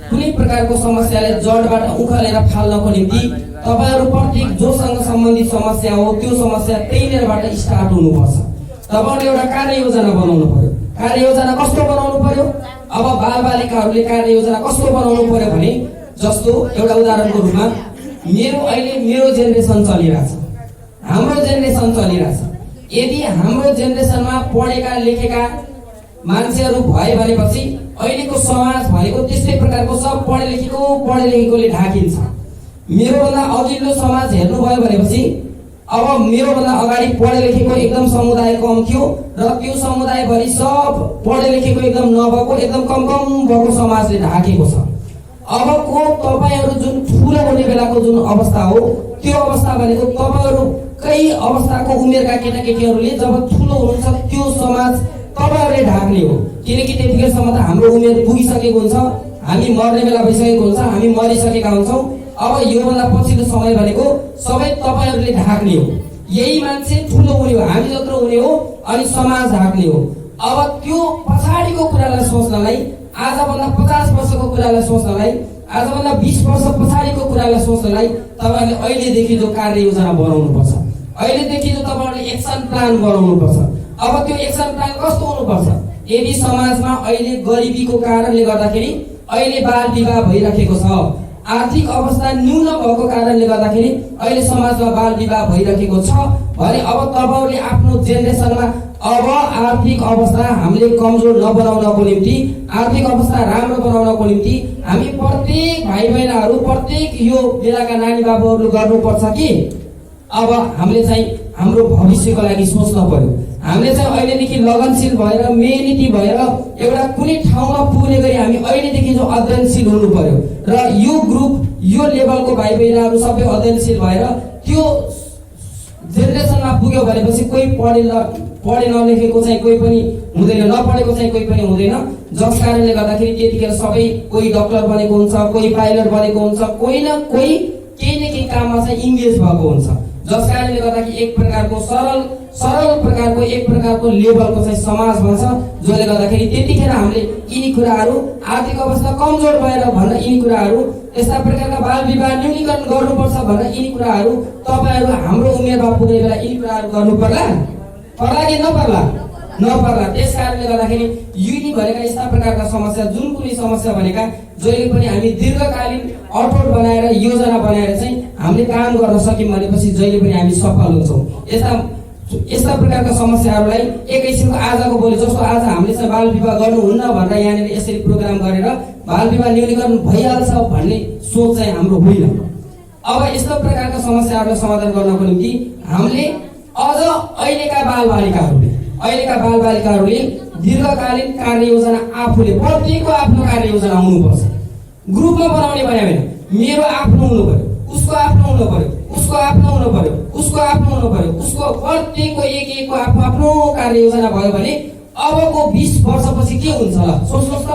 कुनै प्रकारको समस्याले जडबाट उखालेर फाल्नको निम्ति तपाईहरू प्रत्येक जोसँग सम्बन्धित समस्या हो त्यो समस्या त्यहीँनिरबाट स्टार्ट हुनुपर्छ। तपाईहरुले एउटा कार्ययोजना बनाउनु पर्यो। कार्ययोजना कस्तो बनाउनु पर्यो? अब बालबालिकाहरूले कार्ययोजना कस्तो बनाउनु पर्यो भने जस्तो एउटा उदाहरणको रूपमा मेरो जेनेरेसन चलिरहेछ, हाम्रो जेनेरेसन चलिरहेछ। यदि हाम्रो जेनेरेसनमा पढेका लेखेका मान्छेहरू भए भनेपछि अहिलेको समाज भनेको त्यस्तै प्रकारको सब पढे लेखेकोले ढाकिन्छ। मेरोभन्दा अघिल्लो समाज हेर्नुभयो भनेपछि अब मेरोभन्दा अगाडि पढे लेखेको एकदम समुदाय कम थियो र त्यो समुदायभरि सब पढे लेखेको एकदम नभएको एकदम कम भएको समाजले ढाकेको छ। अबको तपाईहरू जुन ठुलो हुने बेलाको जुन अवस्था हो त्यो अवस्था भनेको तपाईहरुकै अवस्थाको उमेरका केटाकेटीहरूले जब ठुलो हुनुहुन्छ त्यो समाज तपाईहरुले ढाक्ने हो। किनकि त्यतिखेरसम्म त हाम्रो उमेर पुगिसकेको हुन्छ, हामी मर्ने बेला भइसकेको हुन्छ, हामी मरिसकेका हुन्छौँ। अब योभन्दा पछिल्लो समय भनेको सबै तपाईहरुले ढाक्ने हो। यही मान्छे ठुलो हुने हो, हामी जत्रो हुने हो अनि समाज ढाक्ने हो। अब त्यो पछाडिको कुरालाई सोच्नलाई, आजभन्दा 50 वर्षको कुरालाई सोच्नलाई, आजभन्दा 20 वर्ष पछाडिको कुरालाई सोच्नलाई तपाईहरुले अहिलेदेखि जो कार्ययोजना बनाउनुपर्छ, अहिलेदेखि जो तपाईहरुले एक्सन प्लान बनाउनुपर्छ। अब त्यो एक्सन प्लान कस्तो हुनुपर्छ? यदि समाजमा अहिले गरिबीको कारणले गर्दाखेरि अहिले बाल विवाह भइरहेको छ, आर्थिक अवस्था न्यून भएको कारणले गर्दाखेरि अहिले समाजमा बाल विवाह भइरहेको छ भने अब तपाईहरुले आफ्नो जेनेरेसनमा अब आर्थिक अवस्था हामीले कमजोर नबनाउनको निम्ति, आर्थिक अवस्था राम्रो बनाउनको निम्ति हामी प्रत्येक भाइ बहिनीहरू, प्रत्येक यो बेलाका नानी बाबुहरूले गर्नुपर्छ कि अब हामीले चाहिँ हाम्रो भविष्यको लागि सोच्न पर्यो। हामीले चाहिँ अहिलेदेखि लगनशील भएर मेहनती भएर एउटा कुनै ठाउँमा पुग्ने गरी हामी अहिलेदेखि जो अध्ययनशील हुनु पर्यो र यो ग्रुप यो लेभलको भाइ बहिनीहरू सबै अध्ययनशील भएर त्यो जेनेरेसनमा पुग्यो भनेपछि कोही पढे नलेखेको चाहिँ कोही पनि हुँदैन, नपढेको चाहिँ कोही पनि हुँदैन। जस कारणले गर्दाखेरि त्यतिखेर सबै कोही डक्टर बनेको हुन्छ, कोही पाइलट बनेको हुन्छ, कोही न कोही केही न केही काममा चाहिँ इङ्गेज भएको हुन्छ। जस कारणले गर्दाखेरि एक प्रकारको सरल प्रकारको एक प्रकारको लेभलको चाहिँ समाज बन्छ, जसले गर्दाखेरि त्यतिखेर हामीले यिनी कुराहरू आर्थिक अवस्था कमजोर भएर भनेर यिनी कुराहरू यस्ता प्रकारका बाल विवाह न्यूनीकरण गर्नुपर्छ भनेर यिनी कुराहरू तपाईहरू हाम्रो उमेरमा पुग्ने बेला यिनी कुराहरू गर्नु पर्ला कि नपर्ला? त्यस कारणले गर्दाखेरि यिनी भनेका यस्ता प्रकारका समस्या, जुन कुनै समस्या भनेका जहिले पनि हामी दीर्घकालीन अठोट बनाएर योजना बनाएर चाहिँ हामीले काम गर्न सक्यौँ भनेपछि जहिले पनि हामी सफल हुन्छौँ। यस्ता प्रकारका समस्याहरूलाई एक किसिमको आजको भोलि जस्तो आज हामीले चाहिँ बाल विवाह गर्नुहुन्न भनेर यहाँनिर यसरी प्रोग्राम गरेर बाल विवाह न्यूनीकरण भइहाल्छ भन्ने सोच चाहिँ हाम्रो होइन। अब यस्तो प्रकारका समस्याहरूलाई समाधान गर्नको निम्ति हामीले अझ अहिलेका बालबालिकाहरूले दीर्घकालीन कार्ययोजना आफूले प्रत्येकको आफ्नो कार्ययोजना हुनुपर्छ। ग्रुपमा बनाउने भने होइन, मेरो आफ्नो हुनु पर्यो, उसको आफ्नो हुनु पर्यो, उसको आफ्नो हुनु पर्यो, उसको आफ्नो हुनु पर्यो, उसको प्रत्येकको एक आफ्नो आफ्नो कार्ययोजना भयो भने अबको 20 वर्षपछि के हुन्छ ल सोच्नुहोस् त।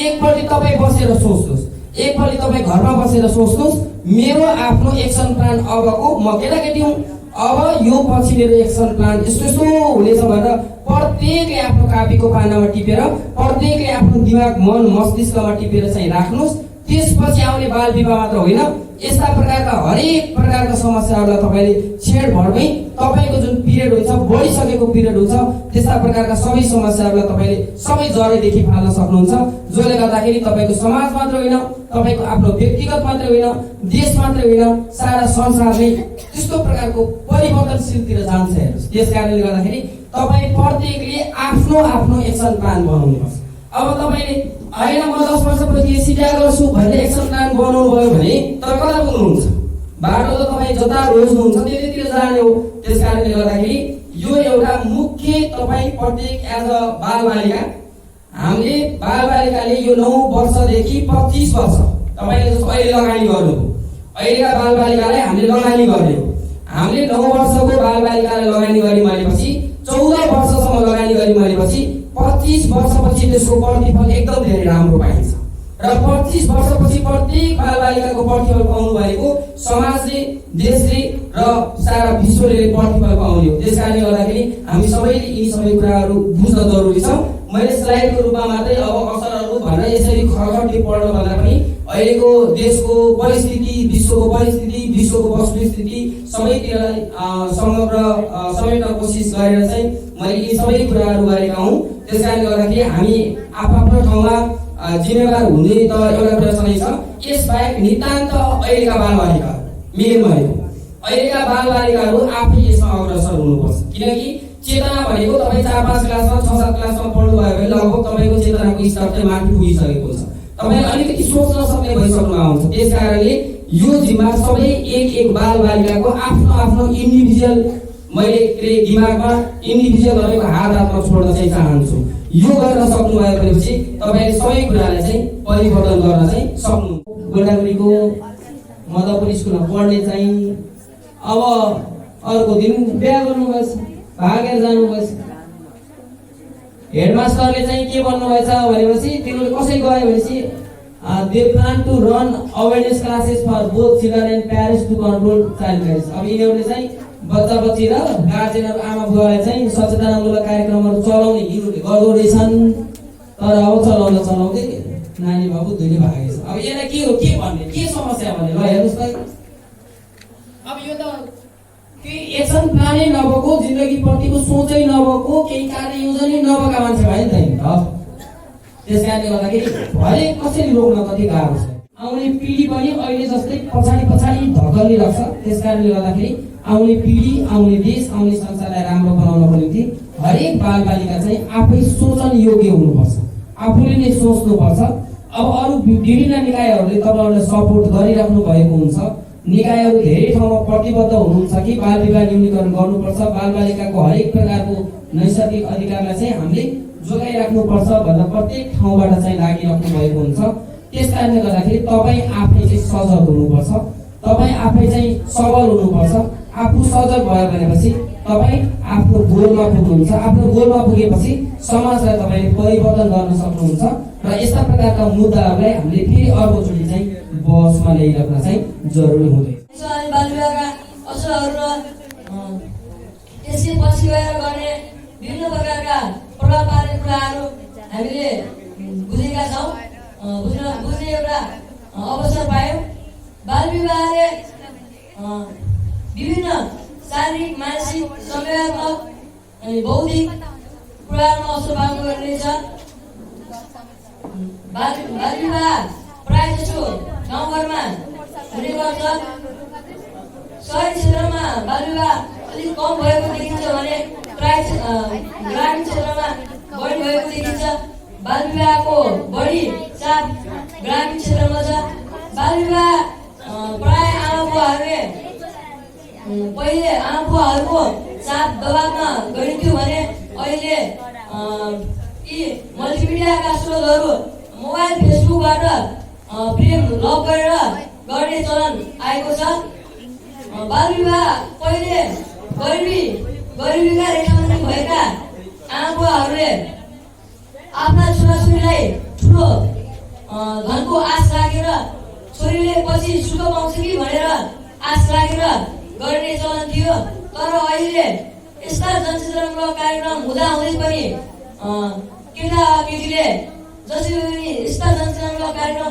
एकपल्ट तपाईँ बसेर सोच्नुहोस्, एकपल्ट तपाईँ घरमा बसेर सोच्नुहोस्, मेरो आफ्नो एक्सन प्लान अबको म केटाकेटी हुँ, अब यो पछि मेरो एक्सन प्लान यस्तो यस्तो हुनेछ भनेर प्रत्येकले आफ्नो कापीको पानामा टिपेर, प्रत्येकले आफ्नो दिमाग मन मस्तिष्कमा टिपेर चाहिँ राख्नुहोस्। त्यसपछि आउने बाल विवाह मात्र होइन, यस्ता प्रकारका हरेक प्रकारका समस्याहरूलाई तपाईँले छेडभरमै तपाईँको जुन पिरियड हुन्छ, बढिसकेको पिरियड हुन्छ, त्यस्ता प्रकारका सबै समस्याहरूलाई तपाईँले सबै जडैदेखि फाल्न सक्नुहुन्छ। जसले गर्दाखेरि तपाईँको समाज मात्र होइन, तपाईँको आफ्नो व्यक्तिगत मात्र होइन, देश मात्र होइन, सारा संसार नै त्यस्तो प्रकारको परिवर्तनशीलतिर जान्छ हेर्नुहोस्। त्यस कारणले गर्दाखेरि तपाईँ प्रत्येकले आफ्नो आफ्नो एक्सन प्लान बनाउनुपर्छ। अब तपाईँले होइन म 10 वर्षपछि सिटा गर्छु भनेर एक्सन प्लान बनाउनु भयो भने तर कता पुग्नुहुन्छ? बाटो त तपाईँ जता रोज्नुहुन्छ त्यतितिर जाने हो। त्यस कारणले गर्दाखेरि यो एउटा मुख्य तपाईँ प्रत्येक एज अ बालबालिका, हामीले बालबालिकाले यो 9 वर्षदेखि 25 वर्ष तपाईँले जस्तो अहिले लगानी गर्नुभयो, अहिलेका बालबालिकालाई हामीले लगानी गर्ने हो। हामीले 9 वर्षको बालबालिकालाई लगानी गरिमालेपछि 14 वर्षसम्म लगानी गरिमालेपछि 25 वर्षपछि त्यसको प्रतिफल एकदम धेरै राम्रो पाइन्छ र 25 वर्षपछि प्रत्येक बालबालिकाको प्रतिफल पाउनु भएको समाजले, देशले र सारा विश्वले प्रतिफल पाउने हो। त्यस कारणले गर्दाखेरि हामी सबैले यी सबै कुराहरू बुझ्न जरुरी छ। मैले स्लाइडको रूपमा मात्रै अब असरहरू भनेर यसरी खरखटी पढ्न भन्दा पनि अहिलेको देशको परिस्थिति, विश्वको परिस्थिति, विश्वको वस्तुस्थिति सबैतिरलाई समग्र समेट्न कोसिस गरेर चाहिँ मैले यी सबै कुराहरू गरेका हुँ। त्यस कारणले गर्दाखेरि हामी आफ्नो ठाउँमा जिम्मेवार हुने त एउटा कुरा चाहिँ छ। यसबाहेक नितान्त अहिलेका बालबालिका मेन भनेको अहिलेका बालबालिकाहरू आफै यसमा अग्रसर हुनुपर्छ। किनकि चेतना भनेको तपाईँ 4-5 क्लासमा 6-7 क्लासमा पढ्नु भयो भने लगभग तपाईँको चेतनाको स्तर चाहिँ माथि पुगिसकेको छ, तपाईँ अलिकति सोच्न सक्ने भइसक्नु आउँछ। त्यस कारणले यो जिम्मा सबै एक बालबालिकाको आफ्नो आफ्नो इन्डिभिजुअल मैले दिमागमा इन्डिभिजुअल तपाईँको हातमा छोड्न चाहिँ चाहन्छु। यो गर्न सक्नु भयो भनेपछि तपाईँले सबै कुरालाई चाहिँ परिवर्तन गर्न चाहिँ सक्नु। गोडागुडीको मधुपुर स्कुलमा पढ्ने चाहिँ अब अर्को दिन बिहा गर्नुभएछ, भागेर जानुभएछ। हेडमास्टरले चाहिँ के भन्नुभएछ भनेपछि तिनीहरूले कसै गयो भनेपछि they plan to run awareness classes for both children and parents to control child marriage. अब यिनीहरूले चाहिँ बच्चा बच्ची र गार्जेनहरू आमा बुवालाई चाहिँ सचेतनामूलक कार्यक्रमहरू चलाउने यिनीहरूले गर्दो रहेछन्। तर अब चलाउँदै नानी बाबु दुईले भागेछ। अब यसलाई के हो, के भन्ने, के समस्या भन्ने ल हेर्नुहोस् त। अब यो त केही एक्सन प्लानै नभएको, जिन्दगीप्रतिको सोचै नभएको, केही कार्ययोजनै नभएका मान्छे भयो नि त। त्यस कारणले गर्दाखेरि हरेक कसरी रोक्न कति गाह्रो छ। आउने पिँढी पनि अहिले जस्तै पछाडि धकलिरहेको छ। त्यस कारणले गर्दाखेरि आउने पिँढी, आउने देश, आउने संसारलाई राम्रो बनाउनको निम्ति हरेक बालबालिका चाहिँ आफै सोचन योग्य हुनुपर्छ, आफूले नै सोच्नुपर्छ। अब अरू विभिन्न निकायहरूले तपाईँहरूलाई सपोर्ट गरिराख्नु भएको हुन्छ। निकायहरू धेरै ठाउँमा प्रतिबद्ध हुनुहुन्छ कि बाल विवाह न्यूनीकरण गर्नुपर्छ, बालबालिकाको हरेक प्रकारको नैसर्गिक अधिकारलाई चाहिँ हामीले जोगाइराख्नुपर्छ भनेर प्रत्येक ठाउँबाट चाहिँ लागिराख्नु भएको हुन्छ। त्यस कारणले गर्दाखेरि तपाईँ आफै चाहिँ सजग हुनुपर्छ, तपाईँ आफै चाहिँ सबल हुनुपर्छ। आफू सजग भयो भनेपछि तपाईँ आफ्नो गोलमा पुग्नुहुन्छ। आफ्नो गोलमा पुगेपछि समाजलाई तपाईँले परिवर्तन गर्न सक्नुहुन्छ र यस्ता प्रकारका मुद्दाहरूलाई हामीले फेरि अर्कोचोटि चाहिँ बसमा ल्याइराख्न चाहिँ जरुरी हुँदैन। बालविवाहका असरहरू र यसले पछि गएर गर्ने विभिन्न प्रकारका प्रभाव पार्ने कुराहरू हामीले बुझेका छौँ, बुझ्ने एउटा अवसर पायौँ। बालविवाहले विभिन्न शारीरिक, मानसिक, संवेदनात्मक अनि बौद्धिक कुराहरूमा असर पार्ने गर्नेछ। बालविवाह प्रायः जसो गाउँघरमा हुने गर्छ। सहरी क्षेत्रमा बालविवाह अलिक कम भएको देखिन्छ भने प्रायः ग्रामीण क्षेत्रमा बढी भएको देखिन्छ। बालविवाहको बढी चाप ग्रामीण क्षेत्रमा छ। बालविवाह प्रायः आमाबुवाहरूले पहिले आमाबुवाहरूको चाप दबावमा गरिन्थ्यो भने अहिले यी मल्टिमिडियाका स्रोतहरू मोबाइल, फेसबुकबाट प्रेम लभ गरेर गर्ने चलन आएको छ। बाल विवाह पहिले गरिबीका रेखामुनि भएका आमाबुवाहरूले आफ्ना छोराछोरीलाई ठुलो धनको आश राखेर छोरीले पछि सुख पाउँछ कि भनेर आश राखेर गर्ने चलन थियो। तर अहिले यस्ता जनचेतनामूलक कार्यक्रम हुँदाहुँदै पनि केटाकेटीले जसरी पनि यस्ता जनचेतनामूलक कार्यक्रम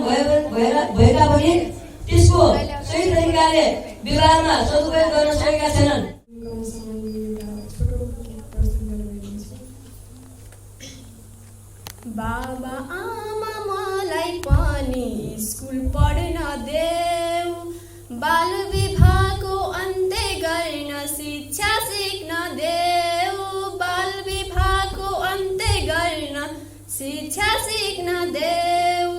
भएका पनि त्यसको सही तरिकाले विवाहमा सदुपयोग गर्न सकेका छैनन्। बाबा आमा मलाई पनि स्कुल पढ्न देऊ, बाल विवाहको अन्त्य गर्न शिक्षा सिक्न देऊ, बाल विवाहको अन्त्य गर्न शिक्षा सिक्न देऊ।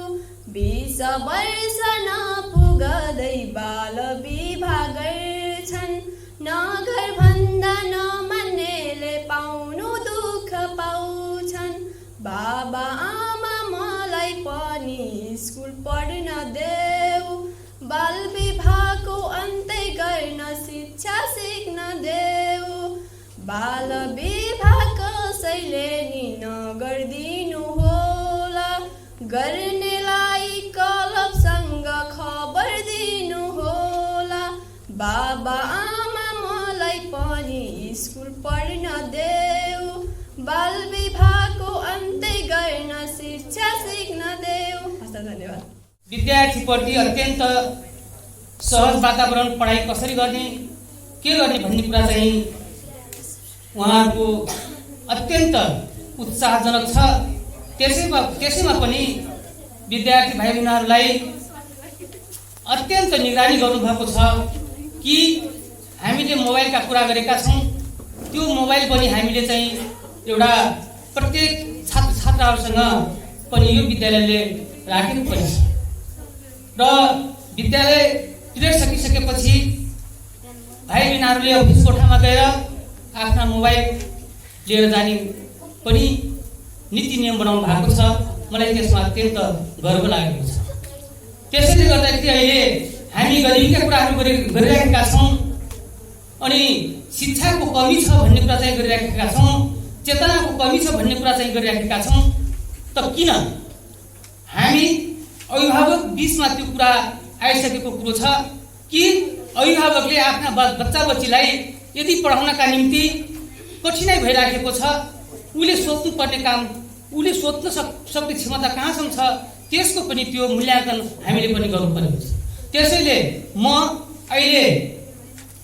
20 वर्ष नपुग्दै बाल विवाह गर्छन्, नगर भन्दा नमान्नेले पाउनु दुःख पाउँछन्। बाबा आमा मलाई पनि स्कुल पढ्न देऊ, बाल विवाहको अन्त्य गर्न शिक्षा सिक्न देऊ। बाल विवाह कसैले नि नगरिदिनु होला, गर्नेलाई क्लबसँग खबर दिनु होला। बाबा आमा मलाई पनि स्कुल पढ्न देऊ, बाल विवाहको अन्त्य गर्न शिक्षा सिक्न देऊ। धन्यवाद। विद्यार्थीप्रति अत्यन्त सहज वातावरण पढाइ कसरी गर्ने के गर्ने भन्ने कुरा चाहिँ उहाँको अत्यन्त उत्साहजनक छ। त्यसैमा पनि विद्यार्थी भाइ बहिनीहरूलाई अत्यन्त निगरानी गर्नुभएको छ कि हामीले मोबाइलका कुरा गरेका छौँ, त्यो मोबाइल पनि हामीले चाहिँ एउटा प्रत्येक छात्र छात्राहरूसँग पनि यो विद्यालयले राखेको पनि छ। र विद्यालय पिरियड सकिसकेपछि भाइ बहिनीहरूले अफिस कोठामा गएर आफ्ना मोबाइल लिएर जाने पनि नीति नियम बनाउनु भएको छ। मलाई त्यसमा अत्यन्त गर्व लागेको छ। त्यसैले गर्दाखेरि अहिले हामी गरिबीका कुराहरू गरिरहेका छौँ अनि शिक्षाको कमी छ भन्ने कुरा चाहिँ गरिरहेका छौँ, चेतनाको कमी छ भन्ने कुरा चाहिँ गरिरहेका छौँ। त किन हामी अभिभावक बीचमा त्यो कुरा आइसकेको कुरो छ कि अभिभावकले आफ्ना बच्चा बच्चीलाई यदि पढाउनका निम्ति कठिनाइ भइराखेको छ, उसले सोच्नुपर्ने काम, उसले सोच्न सक्ने क्षमता कहाँसम्म छ, त्यसको पनि त्यो मूल्याङ्कन हामीले पनि गर्नुपर्ने छ। त्यसैले म अहिले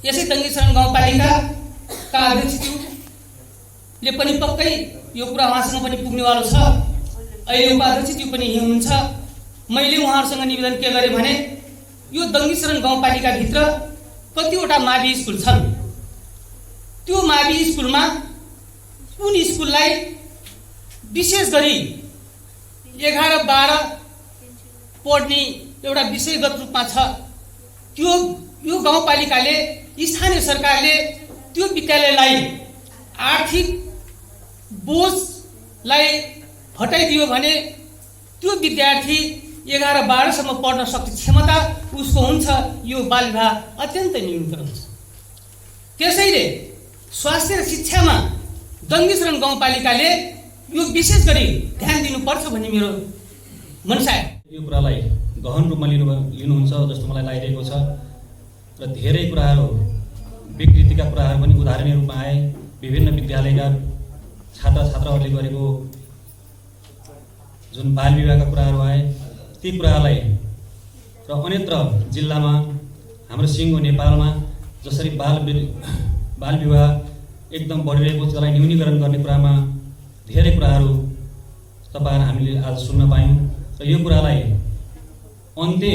यसै दङ्गेश्वरण गाउँपालिकाका अध्यक्षज्यूले पनि पक्कै यो कुरा उहाँसँग पनि पुग्नेवालो छ। अहिले उपाध्यक्षज्यू पनि यही हुनुहुन्छ। मैले उहाँहरूसँग निवेदन के गरेँ भने यो दङ्गेश्वरण गाउँपालिकाभित्र कतिवटा मावि स्कुल छन्, त्यो मावि स्कुलमा कुन स्कुललाई विशेष गरी 11-12 पढ्ने एउटा विषयगत रूपमा छ, त्यो यो गाउँपालिकाले स्थानीय सरकारले त्यो विद्यालयलाई आर्थिक बोझलाई हटाइदियो भने त्यो विद्यार्थी 11-12 सम्म पढ्न सक्ने क्षमता उसको हुन्छ। यो बाल विवाह अत्यन्त न्यूनतम हुन्छ। त्यसैले स्वास्थ्य र शिक्षामा दङ्गेश्वरण गाउँपालिकाले यो विशेष गरी ध्यान दिनुपर्छ भन्ने मेरो मनसाय। यो कुरालाई गहन रूपमा लिनुहुन्छ जस्तो मलाई लागिरहेको छ र धेरै कुराहरू विकृतिका कुराहरू पनि उदाहरणीय रूपमा आए। विभिन्न विद्यालयका छात्र छात्राहरूले गरेको जुन बाल विवाहका कुराहरू आए, ती कुरालाई र अन्यत्र जिल्लामा हाम्रो सिङ्गो नेपालमा जसरी बाल विवाह एकदम बढिरहेको छ, त्यसलाई न्यूनीकरण गर्ने कुरामा धेरै कुराहरू तपाईहरु हामीले आज सुन्न पायौँ। र यो कुरालाई अन्त्य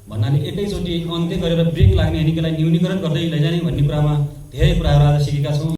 भन्नाले एकैचोटि अन्त्य गरेर ब्रेक लाग्ने होइन, यसलाई न्यूनीकरण गर्दै लैजाने भन्ने कुरामा धेरै कुराहरू आज सिकेका छौँ।